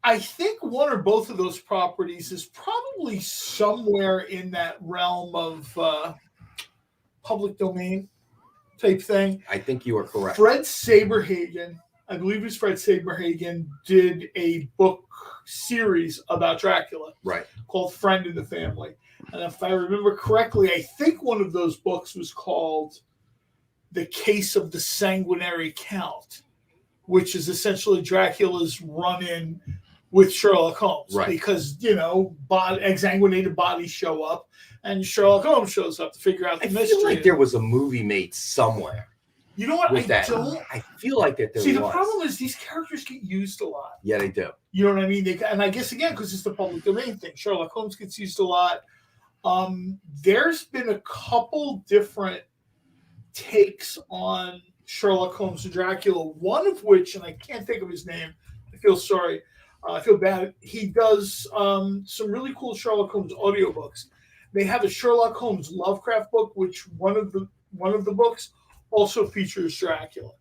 I think one or both of those properties is probably somewhere in that realm of public domain type thing. I think you are correct. Fred Saberhagen, I believe it was Fred Saberhagen, did a book series about Dracula Right. called Friend in the Family. And if I remember correctly, I think one of those books was called The Case of the Sanguinary Count, which is essentially Dracula's run-in with Sherlock Holmes. Right. Because, exsanguinated bodies show up, and Sherlock Holmes shows up to figure out the I mystery. feel like there was a movie made somewhere. You know what? With I that. don't. I feel like that there See, was. the problem is these characters get used a lot. Yeah, they do. You know what I mean? And I guess, again, because it's the public domain thing, Sherlock Holmes gets used a lot. There's been a couple different takes on Sherlock Holmes and Dracula, one of which, and I can't think of his name, I feel sorry, I feel bad, he does some really cool Sherlock Holmes audiobooks. They have a Sherlock Holmes Lovecraft book, which one of the books also features Dracula,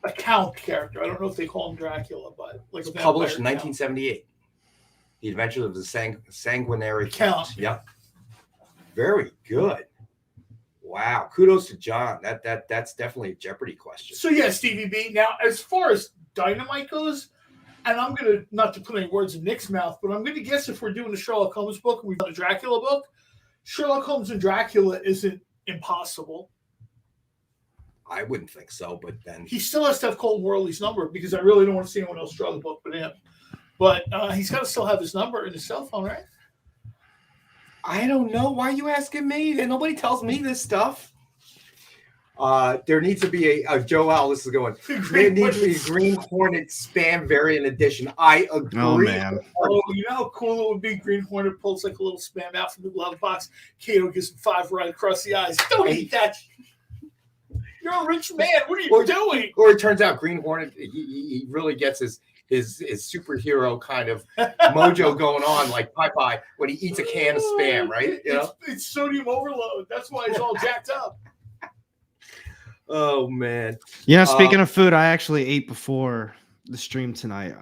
a Count character. I don't know if they call him Dracula, but like It was a published in vampire 1978. The Adventures of the Sanguinary Count. Yep. Very good. Wow. Kudos to John. That's definitely a Jeopardy question. So yeah, Stevie B. Now, as far as Dynamite goes, and I'm gonna not to put any words in Nick's mouth, but I'm gonna guess if we're doing a Sherlock Holmes book and we've done a Dracula book, Sherlock Holmes and Dracula isn't impossible. I wouldn't think so, but then He still has to have Colton Worley's number because I really don't want to see anyone else draw the book but him. But he's got to still have his number in his cell phone, right? I don't know. Why are you asking me? Nobody tells me this stuff. There needs to be a Joe Al. This is going. There needs to be a Green Hornet spam variant edition. I agree. Oh, man. Oh, you know how cool it would be? Green Hornet pulls like a little spam out from the glove box. Kato gives him 5 right across the eyes. Don't eat that. You're a rich man. What are you doing? Or it turns out Green Hornet, he really gets his superhero kind of mojo going on, like Popeye when he eats a can of spam, right? You know? It's sodium overload. That's why it's all jacked up. Oh man. Yeah, speaking of food, I actually ate before the stream tonight.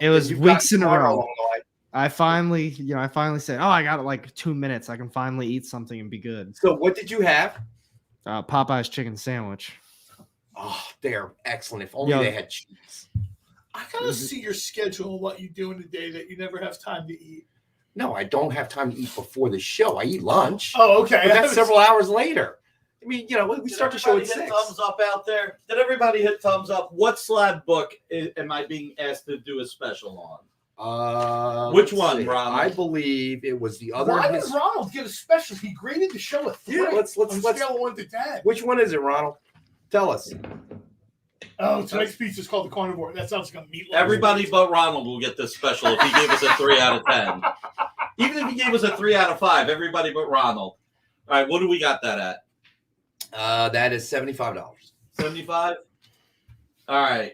It was you've weeks gotten in a far row. along the way. I finally said, "Oh, I got like 2 minutes. I can finally eat something and be good." So, what did you have? Popeye's chicken sandwich. Oh, they're excellent. If only Yo. they had cheese. I gotta see your schedule and what you do in a day that you never have time to eat. No, I don't have time to eat before the show. I eat lunch. Oh, okay. But that's several hours later. I mean, we start the show at Everybody 6. hit thumbs up out there. Did everybody hit thumbs up? What slab book am I being asked to do a special on? Which Let's one, see. Ronald? I believe it was the other. Why did Ronald get a special? He graded the show a 3. Yeah, let's on a scale of 1 to 10. Which one is it, Ronald? Tell us. Oh, tonight's pizza is called the Carnivore. That sounds like a meatloaf. Everybody but Ronald will get this special if he gave us a 3 out of 10. Even if he gave us a 3 out of 5, everybody but Ronald. All right, what do we got that at? That is $75. 75. All right.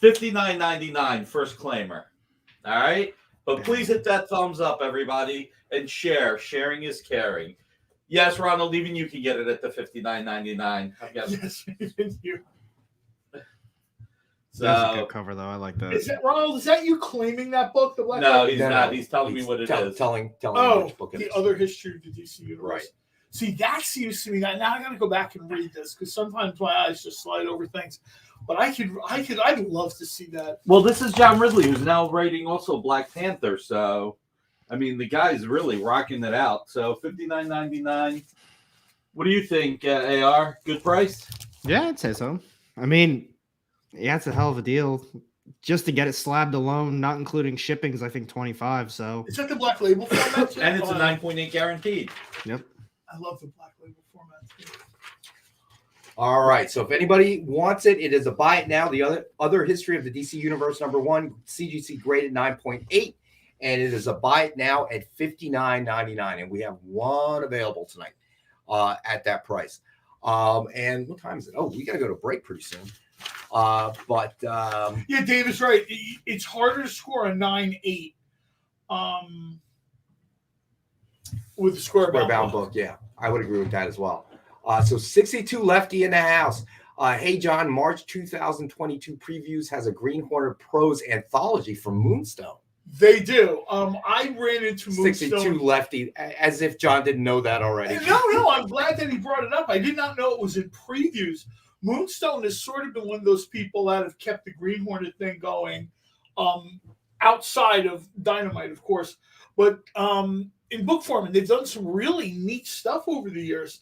$59.99 first claimer. All right. But please hit that thumbs up, everybody, and share. Sharing is caring. Yes, Ronald, even you can get it at the $59.99. Yes, even you. So, That's a good cover, though. I like that. Is that Ronald? Is that you claiming that book? The Black no, Book? he's not. He's telling me what it is. Telling Oh, which book it the is. other history of the DC universe. Right. See, that seems to me that now I got to go back and read this because sometimes my eyes just slide over things. But I'd love to see that. Well, this is John Ridley, who's now writing also Black Panther. So, I mean, the guy's really rocking it out. So, $59.99. What do you think, AR? Good price? Yeah, I'd say so. I mean, yeah, it's a hell of a deal. Just to get it slabbed alone, not including shipping, is I think $25. So Is that the Black Label format? Too? And it's a 9.8 guaranteed. Yep. I love the Black Label format too. All right. So if anybody wants it, it is a buy it now. The other history of the DC Universe #1, CGC graded 9.8, and it is a buy it now at $59.99, and we have one available tonight at that price. And what time is it? Oh, we got to go to break pretty soon. Yeah, Dave is right. It's harder to score a 9.8 with the square bound book. Yeah, I would agree with that as well. So 62 lefty in the house. Hey, John, March 2022 previews has a Green Hornet prose anthology from Moonstone. They do. I ran into Moonstone. 62 lefty, as if John didn't know that already. No, I'm glad that he brought it up. I did not know it was in previews. Moonstone has sort of been one of those people that have kept the Green Hornet thing going outside of Dynamite, of course. But in book form, and they've done some really neat stuff over the years.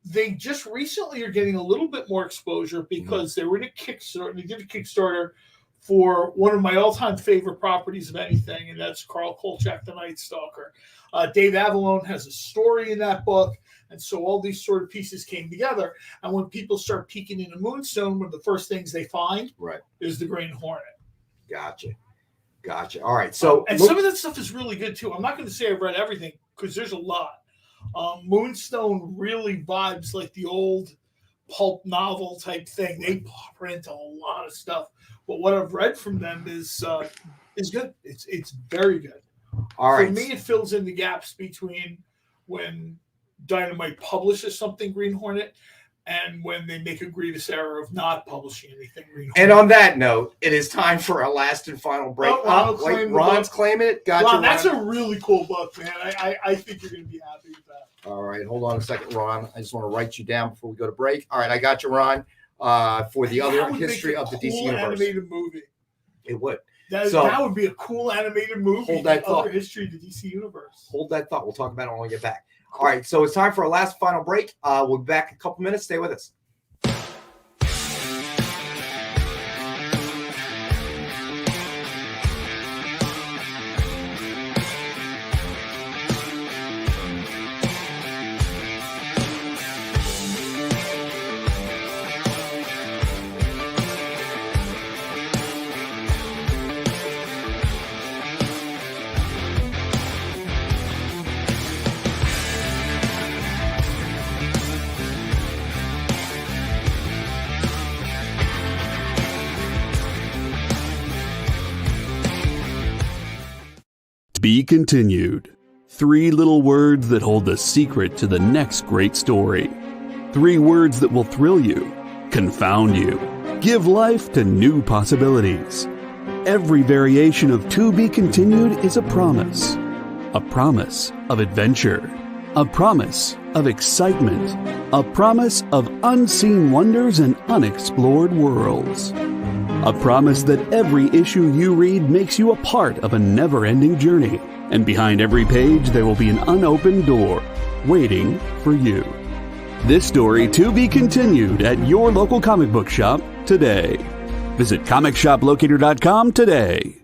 They just recently are getting a little bit more exposure because they were in a Kickstarter. They did a Kickstarter for one of my all-time favorite properties of anything, and that's Carl Kolchak, the Night Stalker. Dave Avallone has a story in that book, and so all these sort of pieces came together. And when people start peeking into Moonstone, one of the first things they find is the Green Hornet. Gotcha. All right. So and some of that stuff is really good too. I'm not going to say I've read everything because there's a lot. Moonstone really vibes like the old pulp novel type thing. They print a lot of stuff, but what I've read from them is good. It's very good. All right. For me, it fills in the gaps between when Dynamite publishes something Green Hornet and when they make a grievous error of not publishing anything Green Hornet. And on that note, it is time for our last and final break. Ron's claiming it. Gotcha, Ron, that's a really cool book, man. I think you're going to be happy with that. All right, hold on a second, Ron. I just want to write you down before we go to break. All right, I got you, Ron, for the other history of the DC Universe. Animated movie. It would. That would be a cool animated movie. Hold that thought. Other history of the DC Universe. Hold that thought. We'll talk about it when we get back. All right, so it's time for our last final break. We'll be back in a couple minutes. Stay with us. Be continued. 3 little words that hold the secret to the next great story. 3 words that will thrill you, confound you, give life to new possibilities. Every variation of To Be Continued is a promise of adventure, a promise of excitement, a promise of unseen wonders and unexplored worlds. A promise that every issue you read makes you a part of a never-ending journey. And behind every page, there will be an unopened door waiting for you. This story to be continued at your local comic book shop today. Visit comicshoplocator.com today.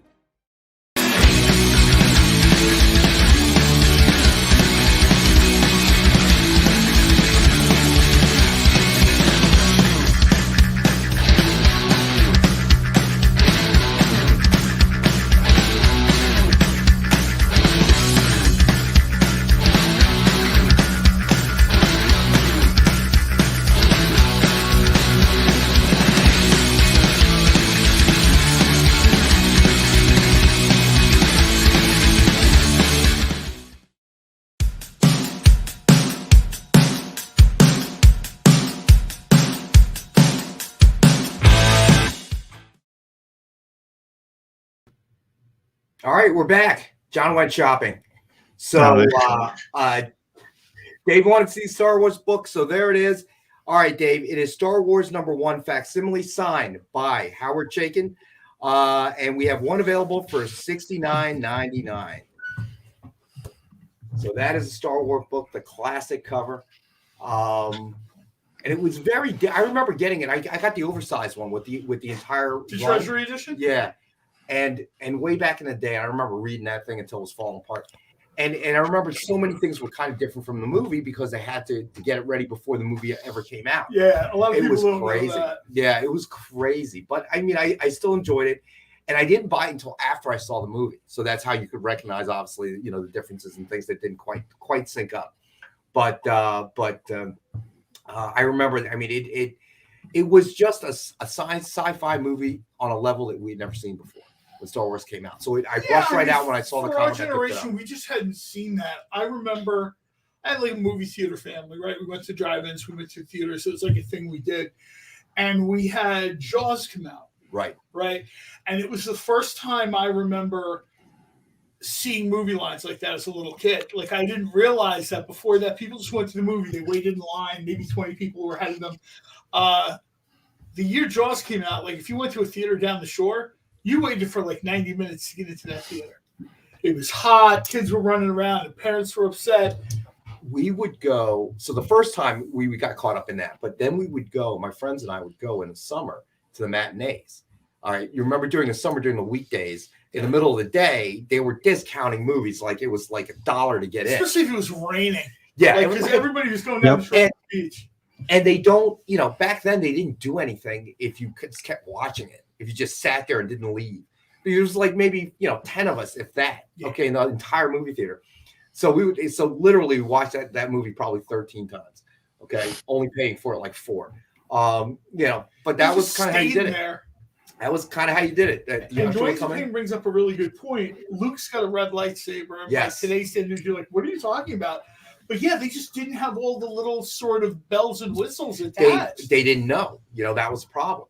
All right, we're back. John went shopping. So Dave wanted to see Star Wars book, so there it is. All right, Dave, it is Star Wars #1 facsimile signed by Howard Chaikin. And we have one available for $69.99. So that is a Star Wars book, the classic cover. And it was very. I remember getting it. I got the oversized one with the entire Treasury edition. Yeah, and way back in the day, I remember reading that thing until it was falling apart. And I remember so many things were kind of different from the movie because they had to get it ready before the movie ever came out. Yeah, a lot of people don't crazy. know that. Yeah, it was crazy. But I mean, I still enjoyed it. And I didn't buy it until after I saw the movie. So that's how you could recognize, obviously, the differences and things that didn't quite sync up. But I remember, I mean, it was just a sci-fi movie on a level that we'd never seen before when Star Wars came out. So I rushed right out when I saw the comic. For our generation, we just hadn't seen that. I remember I had like a movie theater family, right? We went to drive-ins, we went to theaters. So it was like a thing we did. And we had Jaws come out. Right. And it was the first time I remember seeing movie lines like that as a little kid. Like, I didn't realize that before that people just went to the movie. They waited in line. Maybe 20 people were ahead of them. The year Jaws came out, like if you went to a theater down the shore, you waited for like 90 minutes to get into that theater. It was hot. Kids were running around and parents were upset. We would go. So the first time we got caught up in that, but then we would go, my friends and I would go in the summer to the matinees. All right. You remember during the summer, during the weekdays, in the middle of the day, they were discounting movies like it was like $1 to get in. Especially if it was raining. Yeah. Because everybody was going down the beach. And they don't, back then they didn't do anything if you just kept watching it. If you just sat there and didn't leave. It was like maybe, 10 of us, if that, okay, in the entire movie theater. So literally we watched that movie probably 13 times. Okay. Only paying for it like 4. But that was kind of how you did it. That was kind of how you did it. And Dwayne King brings up a really good point. Luke's got a red lightsaber. Yes. Like today's standards, you're like, what are you talking about? But yeah, they just didn't have all the little sort of bells and whistles attached. They didn't know. That was the problem.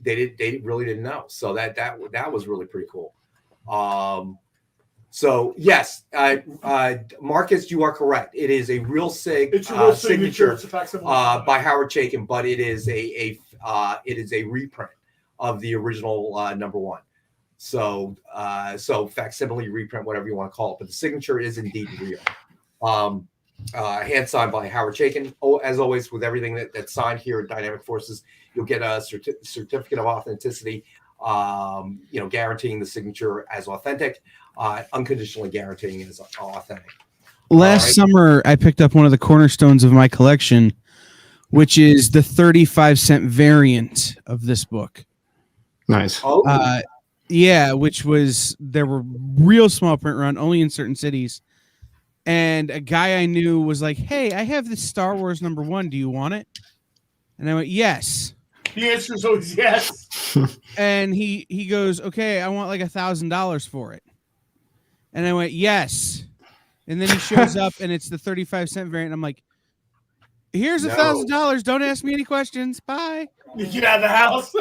They really didn't know. So that was really pretty cool. So yes, Marcus, you are correct. It is a real signature by Howard Chaikin, but it is a reprint of the original #1. So facsimile reprint, whatever you want to call it, but the signature is indeed real. Hand signed by Howard Chaikin. As always, with everything that's signed here at Dynamic Forces, you'll get a certificate of authenticity, guaranteeing the signature as authentic, unconditionally guaranteeing it as authentic. Last summer, I picked up one of the cornerstones of my collection, which is the 35-cent variant of this book. Nice. Which was, there were real small print run, only in certain cities. And a guy I knew was like, hey, I have this Star Wars #1. Do you want it? And I went, yes. The answer is always yes. And he goes, okay, I want like $1,000 for it. And I went, yes. And then he shows up and it's the 35-cent variant. I'm like, here's $1,000. Don't ask me any questions. Bye. Get out of the house.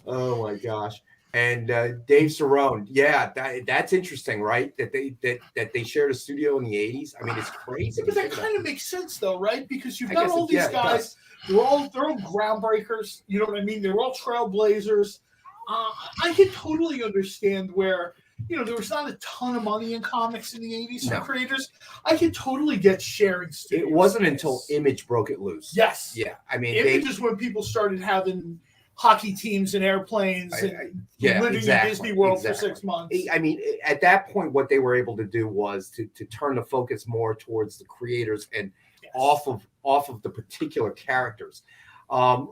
Oh my gosh. And Dave Cerrone, that's interesting, right? That they shared a studio in the 80s. I mean, it's crazy. But that kind of makes sense, though, right? Because you've got all these guys. They're all groundbreakers. You know what I mean? They're all trailblazers. I can totally understand where there was not a ton of money in comics in the 80s for creators. I can totally get sharing studios. It wasn't until Image broke it loose. Yes. Yeah. I mean, Image is when people started having hockey teams and airplanes and living in Disney World for 6 months. I mean, at that point, what they were able to do was to turn the focus more towards the creators and off of the particular characters,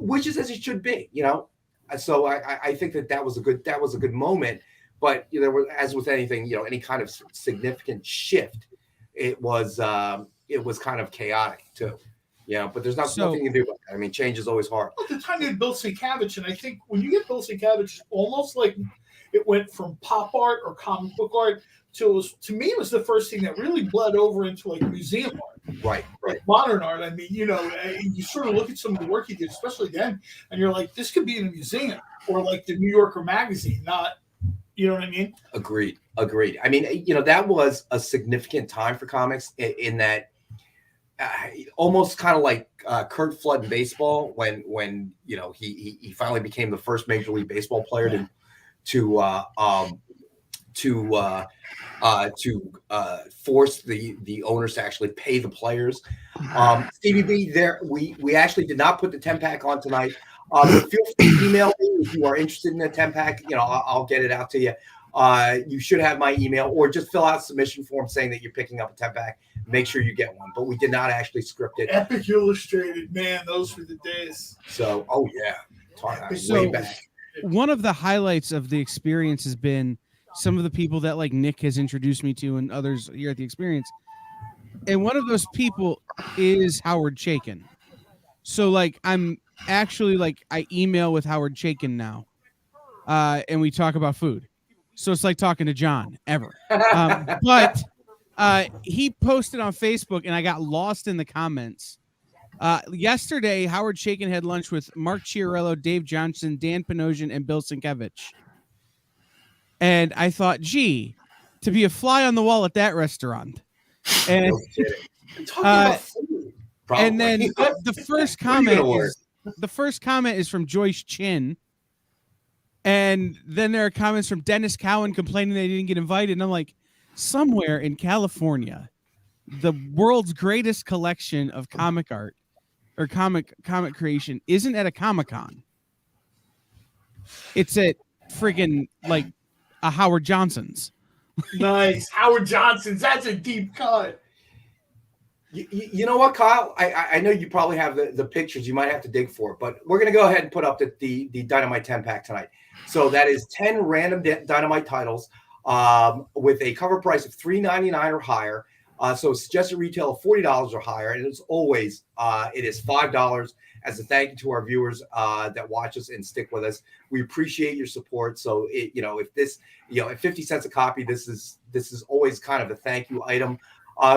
which is as it should be, So I think that was a good moment. But there was, as with anything, any kind of significant shift, it was kind of chaotic too. But there's nothing you can do about that. I mean, change is always hard. At the time you had Bill Sienkiewicz, and I think when you get Bill Sienkiewicz, almost like it went from pop art or comic book art to me, it was the first thing that really bled over into like museum art. Right. Like modern art. I mean, you sort of look at some of the work he did, especially then, and you're like, this could be in a museum or like the New Yorker magazine, not You know what I mean? Agreed. I mean, that was a significant time for comics in that almost kind of like Kurt Flood in baseball when he finally became the first Major League Baseball player to force the owners to actually pay the players. Stevie B, we actually did not put the 10-pack on tonight. Feel free to email me if you are interested in the 10-pack. I'll get it out to you. You should have my email, or just fill out a submission form saying that you're picking up a 10-pack. Make sure you get one. But we did not actually script it. Epic Illustrated, man, those were the days. So, way back. One of the highlights of the experience has been some of the people that like Nick has introduced me to and others here at the experience. And one of those people is Howard Chaikin. So like I'm actually like I email with Howard Chaikin now. And we talk about food. So it's like talking to John ever. But he posted on Facebook and I got lost in the comments. Yesterday, Howard Chaikin had lunch with Mark Chiarello, Dave Johnson, Dan Panosian, and Bill Sienkiewicz. And I thought, gee, to be a fly on the wall at that restaurant. And, and then the first comment is from Joyce Chin. And then there are comments from Dennis Cowan complaining they didn't get invited. And I'm like, somewhere in California, the world's greatest collection of comic art or comic creation isn't at a Comic-Con. It's at friggin' like a Howard Johnson's. Nice. Howard Johnson's. That's a deep cut. You know what, Kyle? I know you probably have the pictures. You might have to dig for it, but we're going to go ahead and put up the Dynamite 10-pack tonight. So that is 10 random Dynamite titles with a cover price of $3.99 or higher. So suggested retail of $40 or higher. And as always, it is $5 as a thank you to our viewers that watch us and stick with us. We appreciate your support. So if this, at 50 cents a copy, this is always kind of a thank you item.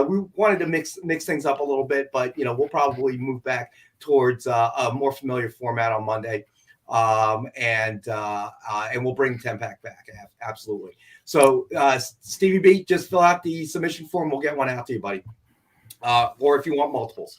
We wanted to mix things up a little bit, but we'll probably move back towards a more familiar format on Monday, and we'll bring the 10-pack back. Absolutely. So Stevie B, just fill out the submission form. We'll get one out to you, buddy. Or if you want multiples.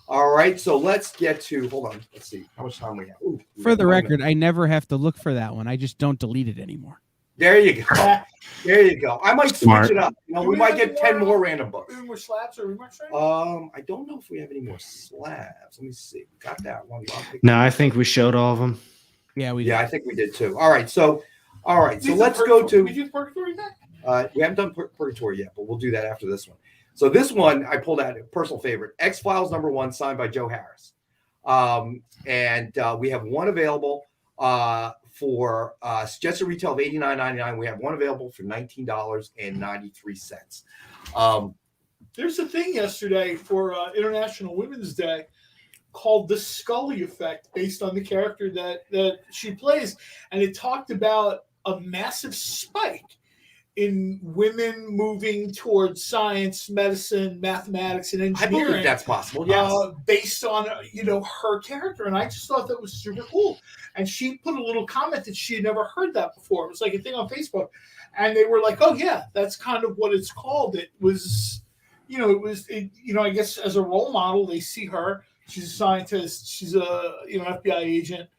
All right. So let's get to. Hold on. Let's see how much time we have. Ooh, for the record, I never have to look for that one. I just don't delete it anymore. There you go. There you go. I might switch it up. We might get 10 more random books. Any more slabs or remarks? I don't know if we have any more slabs. Let me see. We got that one. No, I think we showed all of them. Yeah, we did. Yeah, I think we did too. All right. So let's go to. We do Purgatory next? We haven't done Purgatory yet, but we'll do that after this one. So this one I pulled out a personal favorite. X-Files #1, signed by Joe Harris. And we have one available for suggested retail of $89.99. We have one available for $19.93. There's a thing yesterday for International Women's Day called the Scully Effect, based on the character that she plays, and it talked about a massive spike in women moving towards science, medicine, mathematics, and engineering. I believe that's possible. Yes. Based on her character, and I just thought that was super cool. And she put a little comment that she had never heard that before. It was like a thing on Facebook, and they were like, "Oh yeah, that's kind of what it's called." It was, I guess as a role model, they see her. She's a scientist. She's a FBI agent.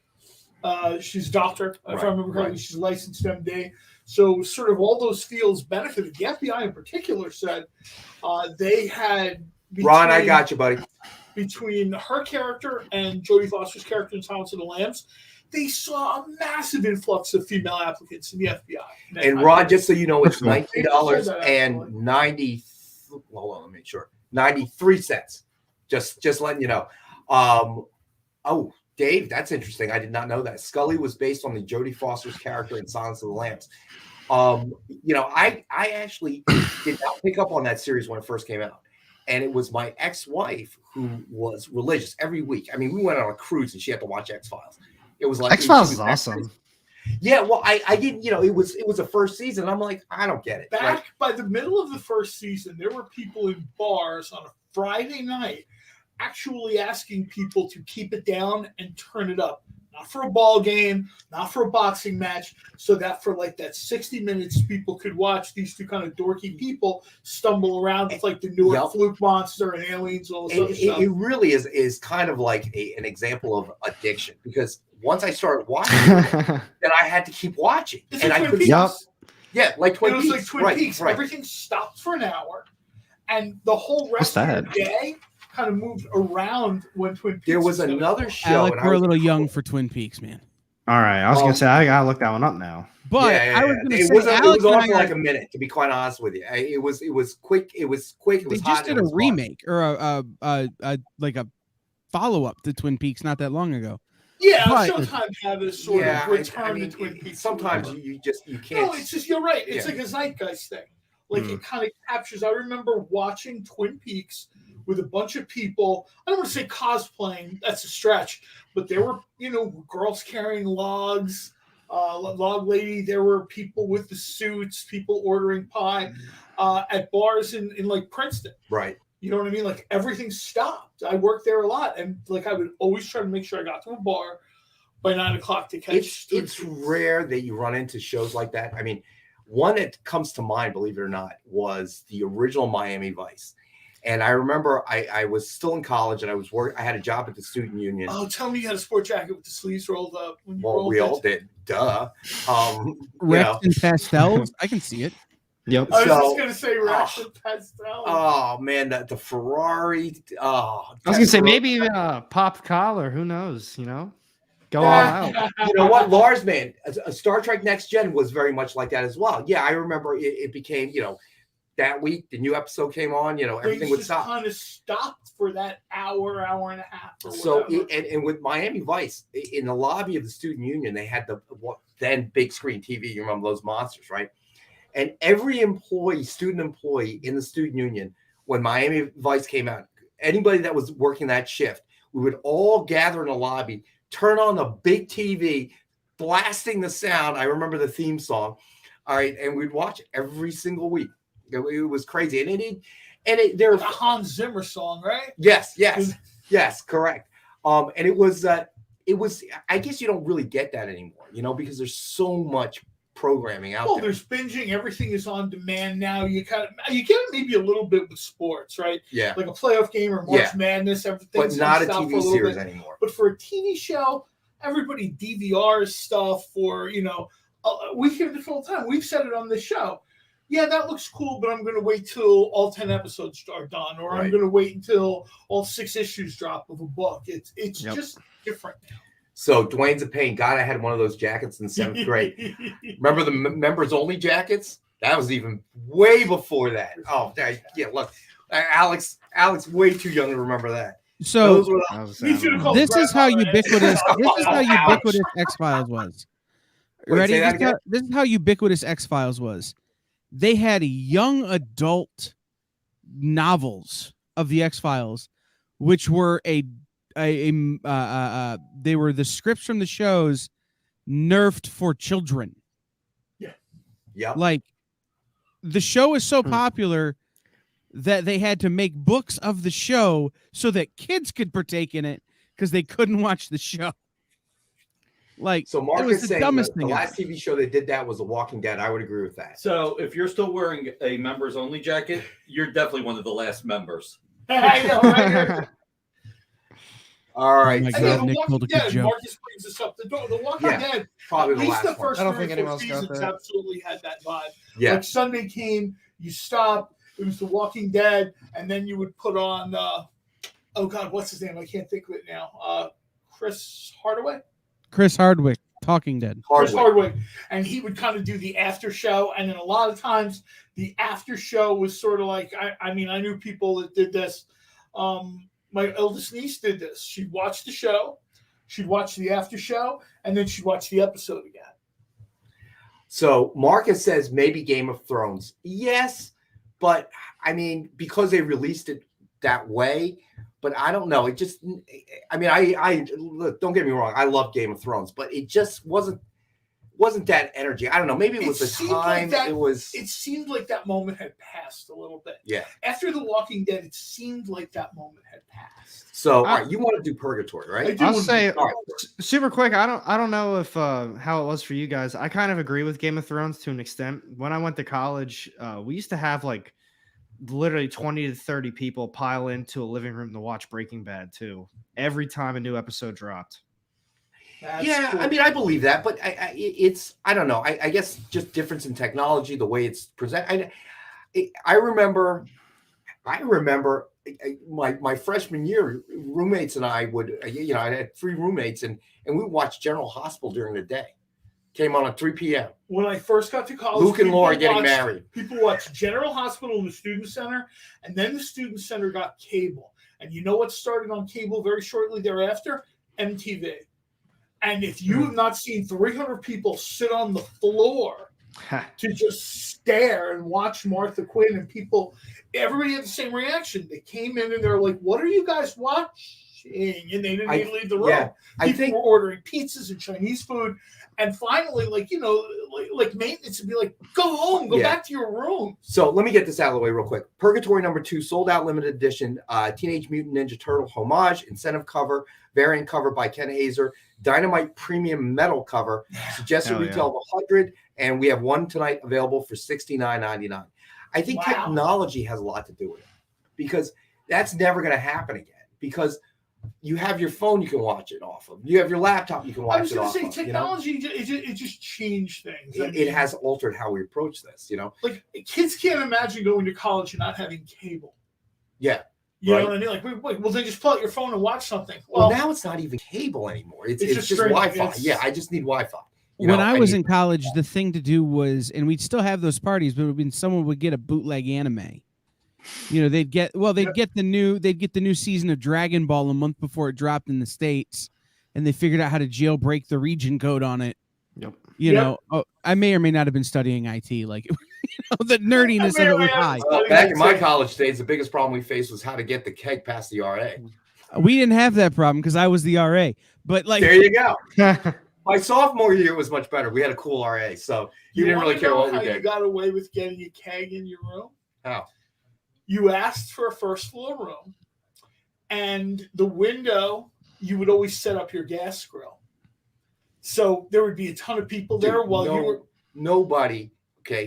She's a doctor. If I remember correctly, she's a licensed MD. So sort of all those fields benefited. The FBI in particular said they had. Ron, I got you, buddy. Between her character and Jodie Foster's character in Silence of the Lambs, they saw a massive influx of female applicants in the FBI. And Ron, just so you know, it's $19.90. Hold on, let me make sure. 93 cents. Just letting you know. Dave, that's interesting. I did not know that. Scully was based on the Jodie Foster's character in Silence of the Lambs. I actually did not pick up on that series when it first came out. And it was my ex-wife who was religious every week. I mean, we went on a cruise and she had to watch X-Files. It was like X-Files is awesome. Yeah, well, I didn't, it was a first season. I'm like, I don't get it. Back by the middle of the first season, there were people in bars on a Friday night actually asking people to keep it down and turn it up not for a ball game, not for a boxing match, so that for like that 60 minutes, people could watch these two kind of dorky people stumble around with like the newer fluke monster and aliens and all this other stuff. It really is kind of like an example of addiction, because once I started watching then I had to keep watching. It's and like I Twin could Peaks. Yeah, like Twin Peaks. It was like Twin Peaks. Right. Everything stopped for an hour, and the whole rest of the day kind of moved around when Twin Peaks. There was another show. Alec, we're a little young for Twin Peaks, man. All right, I was gonna say I gotta look that one up now. But I was gonna say it was on for like a minute, to be quite honest with you. It was quick. It was quick. It was they just did a remake or a like a follow up to Twin Peaks not that long ago. Yeah, but, Showtime had this sort of return to Twin Peaks. Sometimes you can't. No, it's just you're right. It's like a zeitgeist thing. Like it kind of captures. I remember watching Twin Peaks with a bunch of people. I don't want to say cosplaying. That's a stretch. But there were, girls carrying logs, log lady. There were people with the suits, people ordering pie at bars in like Princeton. Right. You know what I mean? Like everything stopped. I worked there a lot, and like I would always try to make sure I got to a bar by 9 o'clock to catch. It's rare that you run into shows like that. I mean, one that comes to mind, believe it or not, was the original Miami Vice. And I remember I was still in college, and I had a job at the student union. Oh, tell me you had a sport jacket with the sleeves rolled up. When you well, we all did. Duh. Rex and pastels. I can see it. Yep. I was just gonna say Rex and pastels. Oh man, the Ferrari. Oh, I was gonna say maybe even a pop collar. Who knows? Go all out. You know what, Lars, man, a Star Trek Next Gen was very much like that as well. Yeah, I remember it became, that week the new episode came on. Everything would stop. Kind of stopped for that hour and a half. Or so and with Miami Vice in the lobby of the student union, they had the then big screen TV. You remember those monsters, right? And every student employee in the student union, when Miami Vice came out, anybody that was working that shift, we would all gather in the lobby, turn on the big TV, blasting the sound. I remember the theme song. All right. And we'd watch it every single week. It was crazy. And there's a Hans Zimmer song, right? Yes, correct. And it was, I guess you don't really get that anymore, because there's so much programming out there. There's binging. Everything is on demand now. You get it maybe a little bit with sports, right? Yeah. Like a playoff game or March Madness, everything's but not a TV series anymore. But for a TV show, everybody DVRs stuff or, we hear this all the time. We've said it on the show. Yeah, that looks cool, but I'm going to wait till all 10 episodes are done, or I'm going to wait until all 6 issues drop of a book. It's just different now. So Dwayne's a pain. God, I had one of those jackets in 7th grade. Remember the members only jackets? That was even way before that. Oh, yeah. Look, Alex, way too young to remember that. So this is how ubiquitous. This is how ubiquitous X-Files was. Ready? This is how ubiquitous X-Files was. They had young adult novels of the X-Files, which were they were the scripts from the shows nerfed for children. Yeah. Like the show is so popular that they had to make books of the show so that kids could partake in it because they couldn't watch the show. Like, so Mark it was is the saying dumbest the thing last TV show that did that was The Walking Dead. I would agree with that. So if you're still wearing a members only jacket, you're definitely one of the last members. I know, right? All right. Oh my so God, Nick told a good joke. Marcus brings us up. The Walking Dead, probably at the least last the one. first I don't 3 think or anyone 4 else got seasons that. absolutely had that vibe. Yeah. Like Sunday came, you stopped. It was The Walking Dead, and then you would put on. Oh God, what's his name? I can't think of it now. Chris Hardwick. Talking Dead. Chris Hardwick, and he would kind of do the after show, and then a lot of times the after show was sort of like I knew people that did this. My eldest niece did this. She'd watch the show, she'd watch the after show, and then she'd watch the episode again. So Marcus says maybe Game of Thrones. Yes, but because they released it that way. But I don't know. It just, I look, don't get me wrong. I love Game of Thrones, but it just wasn't wasn't that energy. I don't know. Maybe it was the seemed time. It seemed like that moment had passed a little bit. Yeah. After The Walking Dead, it seemed like that moment had passed. So, all right, you want to do Purgatory, right? I'll say super quick. I don't know if how it was for you guys. I kind of agree with Game of Thrones to an extent. When I went to college, we used to have like literally 20 to 30 people pile into a living room to watch Breaking Bad too. Every time a new episode dropped. Cool. I mean, I believe that, but I don't know. I guess just difference in technology, the way it's presented. I remember my freshman year, roommates and I would, I had 3 roommates and we would watch General Hospital during the day. Came on at 3 p.m. When I first got to college, Luke and Laura getting married. People watched General Hospital in the Student Center, and then the Student Center got cable. And you know what started on cable very shortly thereafter? MTV. And if you have not seen 300 people sit on the floor to just stare and watch Martha Quinn, and everybody had the same reaction. They came in and they're like, "What are you guys watching?" And they didn't even leave the room. Yeah, people were ordering pizzas and Chinese food. And finally, like maintenance would be like, "Go home, go back to your room." So let me get this out of the way real quick. Purgatory number 2, sold out limited edition, Teenage Mutant Ninja Turtle homage, incentive cover, variant cover by Ken Hazer, Dynamite premium metal cover, suggested retail of $100, and we have one tonight available for $69.99. I think technology has a lot to do with it because that's never going to happen again because you have your phone you can watch it off of. You have your laptop you can watch it off of. I was going to say, technology, it just changed things. It has altered how we approach this, Like, kids can't imagine going to college and not having cable. Yeah. You know what I mean? Like, wait, well, then just pull out your phone and watch something. Well, now it's not even cable anymore. It's just Wi-Fi. Yeah, I just need Wi-Fi. When I was in college, the thing to do was, and we'd still have those parties, but it would be someone would get a bootleg anime. They'd get the new season of Dragon Ball a month before it dropped in the States, and they figured out how to jailbreak the region code on it. Yep. I may or may not have been studying IT. Like, the nerdiness of it was high. Back in my college days, the biggest problem we faced was how to get the keg past the RA. We didn't have that problem because I was the RA. But like, there you go. My sophomore year was much better. We had a cool RA, so you didn't really care what we did. You got away with getting a keg in your room? How? You asked for a first floor room, and the window, you would always set up your gas grill. So there would be a ton of people there while you were. Nobody,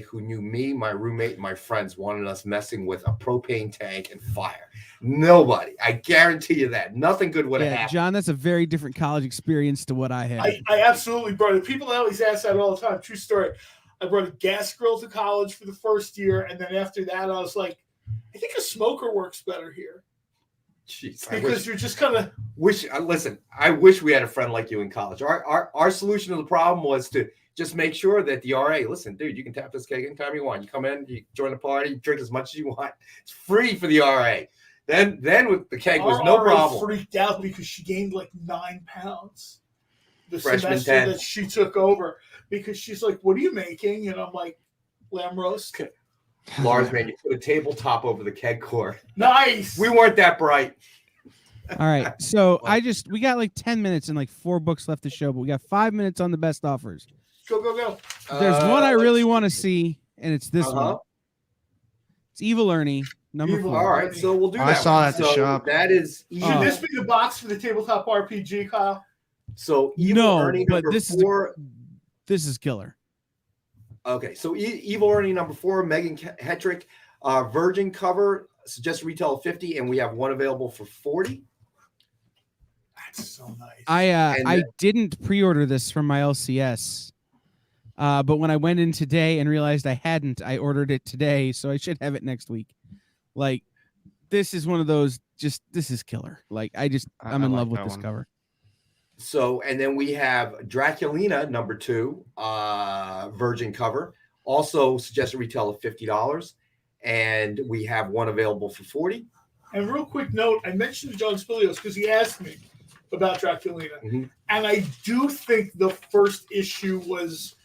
who knew me, my roommate, and my friends wanted us messing with a propane tank and fire. Nobody. I guarantee you that. Nothing good would have happened. John, that's a very different college experience to what I had. I absolutely brought it. People always ask that all the time. True story. I brought a gas grill to college for the first year, and then after that, I was like, I think a smoker works better here. Jeez, because you're just kind of listen. I wish we had a friend like you in college. Our solution to the problem was to just make sure that the RA, listen, dude, you can tap this keg anytime you want. You come in, you join the party, drink as much as you want. It's free for the RA. Then with the keg was no problem. Freaked out because she gained like 9 pounds the Freshman semester 10. that she took over because she's like, "What are you making?" And I'm like, "Lamb roast." Lars, man, you put a tabletop over the keg core. Nice. We weren't that bright. All right, so we got like 10 minutes and like 4 books left to show, but we got 5 minutes on the best offers. Go. There's one I really want to see, and it's this one. It's Evil Ernie, number 4. All right, so we'll do that. I saw that at the shop. That is. Should this be the box for the tabletop RPG, Kyle? So Evil Ernie but number this 4. This is killer. Okay, so Evil Ernie number 4, Megan Hetrick, Virgin cover, suggested retail of $50, and we have one available for $40. That's so nice. I didn't pre-order this from my LCS, but when I went in today and realized I hadn't, I ordered it today, so I should have it next week. Like, this is one of those. This is killer. Like, I'm in love with this cover. So, and then we have Draculina number 2, Virgin cover, also suggested retail of $50, and we have one available for $40. And real quick note, I mentioned John Spilios because he asked me about Draculina, and I do think the first issue was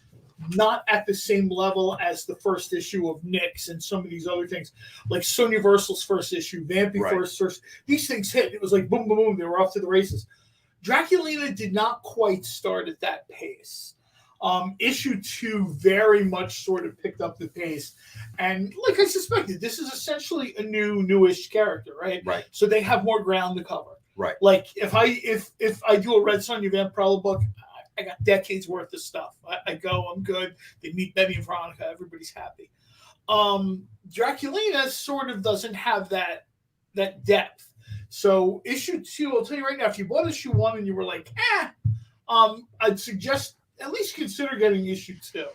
not at the same level as the first issue of Nyx and some of these other things, like Sonya Versal's first issue, Vampy first. These things hit. It was like boom, boom, boom. They were off to the races. Draculina did not quite start at that pace. Issue 2 very much sort of picked up the pace, and like I suspected, this is essentially a newish character, right? Right. So they have more ground to cover. Right. Like if I do a Red Sonja Vampirella book, I got decades worth of stuff. I go, I'm good. They meet Betty and Veronica, everybody's happy. Draculina sort of doesn't have that depth. So issue 2, I'll tell you right now, if you bought issue 1 and you were like, I'd suggest at least consider getting issue 2,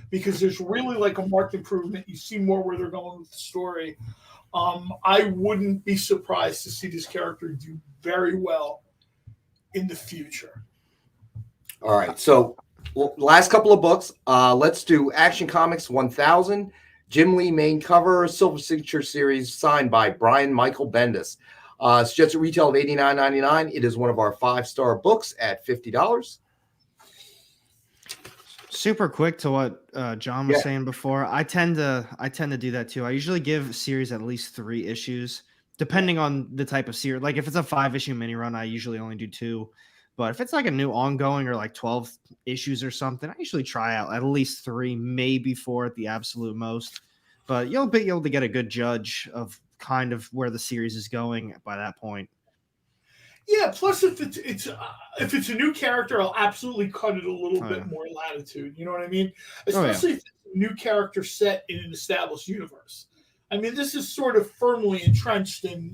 because there's really like a marked improvement. You see more where they're going with the story. I wouldn't be surprised to see this character do very well in the future. All right, so last couple of books. Let's do Action Comics 1000, Jim Lee main cover, Silver Signature series, signed by Brian Michael Bendis. Suggested retail of $89.99. It is one of our 5-star books at $50. Super quick to what John was saying before. I tend to do that too. I usually give series at least 3 issues, depending on the type of series. Like if it's a 5-issue mini run, I usually only do 2. But if it's like a new ongoing or like 12 issues or something, I usually try out at least 3, maybe 4 at the absolute most. But you'll be able to get a good judge of kind of where the series is going by that point. Yeah, plus if it's a new character, I'll absolutely cut it a little bit more latitude. You know what I mean? Especially if it's a new character set in an established universe. I mean, this is sort of firmly entrenched in,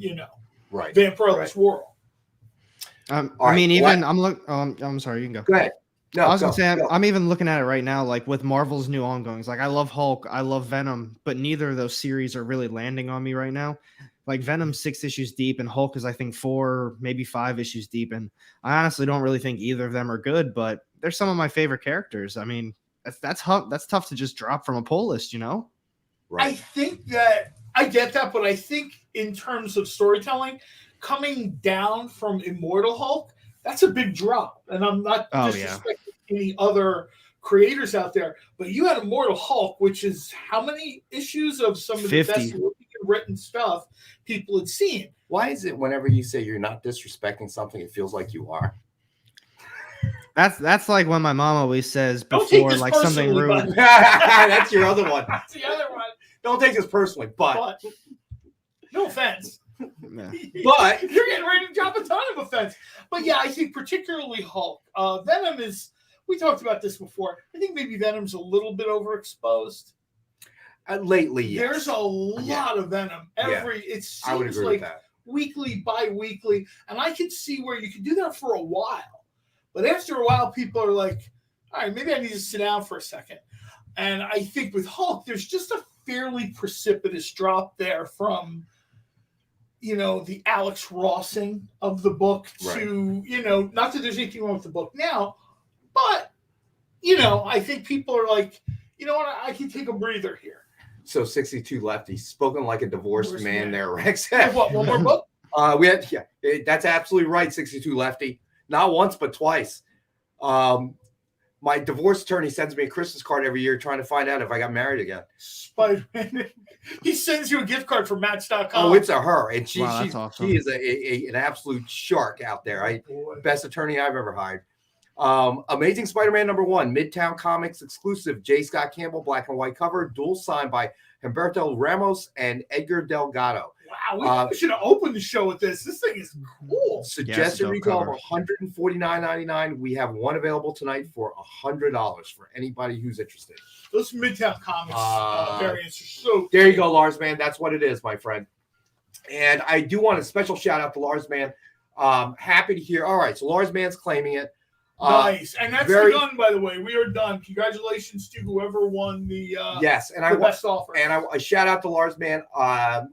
Vampirella's world. I'm sorry, you can go. Go ahead. No, I was gonna say I'm even looking at it right now, like with Marvel's new ongoings. Like I love Hulk, I love Venom, but neither of those series are really landing on me right now. Like Venom's 6 issues deep, and Hulk is I think 4, maybe 5 issues deep, and I honestly don't really think either of them are good. But they're some of my favorite characters. I mean, that's tough to just drop from a pull list, Right. I think that I get that, but I think in terms of storytelling, coming down from Immortal Hulk, that's a big drop. And I'm not disrespecting any other creators out there, but you had Immortal Hulk, which is how many issues of some of the 50. best written stuff people had seen. Why is it whenever you say you're not disrespecting something, it feels like you are? That's like when my mom always says before like something rude. That's your other one. That's the other one. Don't take this personally, but no offense. But you're getting ready to drop a ton of offense. But yeah, I think particularly Hulk. Venom is, we talked about this before. I think maybe Venom's a little bit overexposed. Lately, yes. There's a lot of Venom. It seems like weekly, bi-weekly. And I can see where you can do that for a while. But after a while, people are like, all right, maybe I need to sit down for a second. And I think with Hulk, there's just a fairly precipitous drop there from the Alex Rossing of the book to, not that there's anything wrong with the book now, but, I think people are like, you know what, I can take a breather here. So 62 Lefty, spoken like a divorced man there, Rex. What, one more book? That's absolutely right, 62 Lefty. Not once, but twice. My divorce attorney sends me a Christmas card every year trying to find out if I got married again. Spider-Man. He sends you a gift card from Match.com. Oh, it's a her. And she awesome. She is an absolute shark out there. Best attorney I've ever hired. Amazing Spider-Man #1, Midtown Comics exclusive, J. Scott Campbell, black and white cover, dual signed by Humberto Ramos and Edgar Delgado. Wow, we should have opened the show with this. This thing is cool. Suggested retail of $149.99. We have one available tonight for $100 for anybody who's interested. Those Midtown Comics variants are so there you go, Lars Man. That's what it is, my friend. And I do want a special shout out to Lars Man. Happy to hear. All right, so Lars Man's claiming it. Nice. And that's done, by the way. We are done. Congratulations to whoever won the best offer. And I shout out to Lars Man.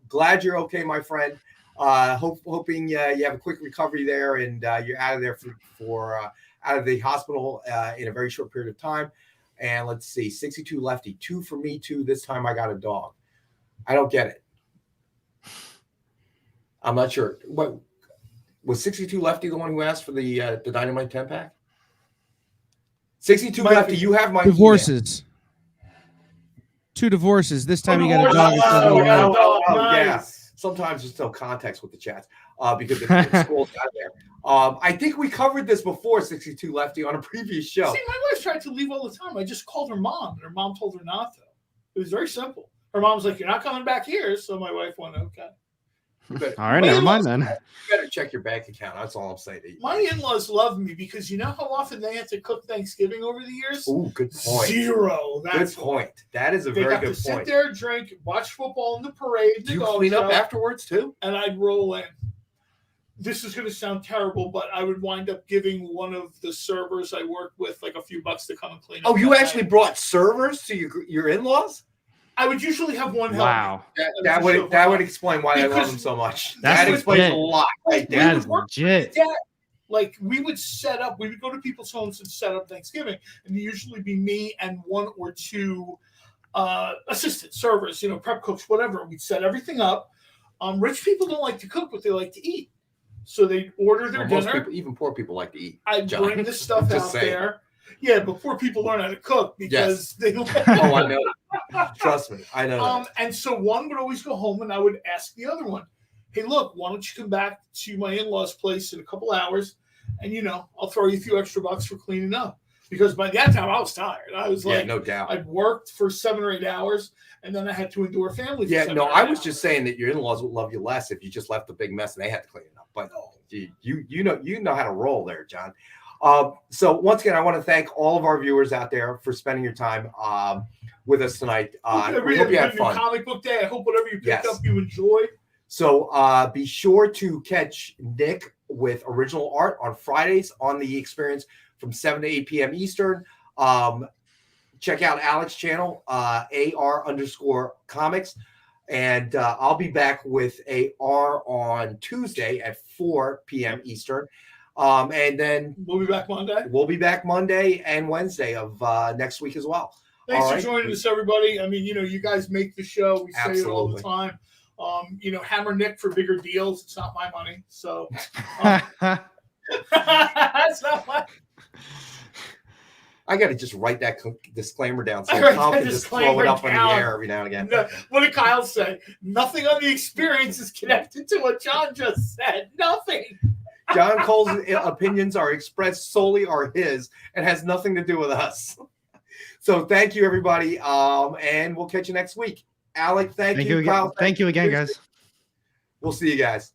Glad you're okay, my friend. Hoping you have a quick recovery there and you're out of there for out of the hospital in a very short period of time. And let's see, 62 Lefty, 2 for me too. This time I got a dog. I don't get it. I'm not sure. What was 62 Lefty the one who asked for the Dynamite 10-pack? 62 Lefty, you have my divorces. Email. 2 divorces. This time you got a dog. Yeah. sometimes there's no context with the chats because it's scrolls out there. I think we covered this before, 62 Lefty, on a previous show. See, my wife tried to leave all the time. I just called her mom, and her mom told her not to. It was very simple. Her mom's like, "You're not coming back here," so my wife went, "Okay." All right, never mind then. You better check your bank account. That's all I'm saying to you. My in-laws love me because you know how often they had to cook Thanksgiving over the years? Ooh, good point. Zero. That's good point. That is a they very got good to point. sit there, drink, watch football in the parade. Do you clean up afterwards too? And I'd roll in. This is going to sound terrible, but I would wind up giving one of the servers I worked with like a few bucks to come and clean up. Oh, you actually brought servers to your in-laws? I would usually have one help. Wow. That would explain why I love them so much. That explains a lot right there. That is legit. Like we would set up, we would go to people's homes and set up Thanksgiving, and it'd usually be me and one or two assistant servers, prep cooks, whatever. We'd set everything up. Rich people don't like to cook, but they like to eat. So they order their dinner. Most people, even poor people, like to eat. I bring this stuff out there. Yeah, but poor people learn how to cook because they don't. Oh, I know. Trust me, I know. And so one would always go home, and I would ask the other one, "Hey, look, why don't you come back to my in-laws' place in a couple hours, and I'll throw you a few extra bucks for cleaning up." Because by that time I was tired. I was like, no doubt. I'd worked for 7 or 8 hours, and then I had to endure family. For 7 or 8 I was hours. just saying that your in-laws would love you less if you just left the big mess and they had to clean it up. But you know how to roll there, John. So once again, I want to thank all of our viewers out there for spending your time with us tonight. We hope you had fun. Comic book day. I hope whatever you picked up you enjoyed. So be sure to catch Nick with original art on Fridays on the Experience from 7 to 8 p.m. Eastern. Check out Alec's channel, AR_comics. And I'll be back with AR on Tuesday at 4 p.m. Eastern. And then we'll be back Monday. We'll be back Monday and Wednesday of next week as well. Thanks for joining us, everybody. I mean, you guys make the show. We say it all the Absolutely. time. Hammer Nick for bigger deals. It's not my money. So that's not my. I got to just write that disclaimer down so I write Tom that can just throw it up in the disclaimer air every now and again. No, what did Kyle say? Nothing on the Experience is connected to what John just said. Nothing. John Cole's opinions are expressed solely are his and has nothing to do with us. So thank you, everybody, and we'll catch you next week. Alec, thank you. Again. Kyle, thank you again, guys. We'll see you guys.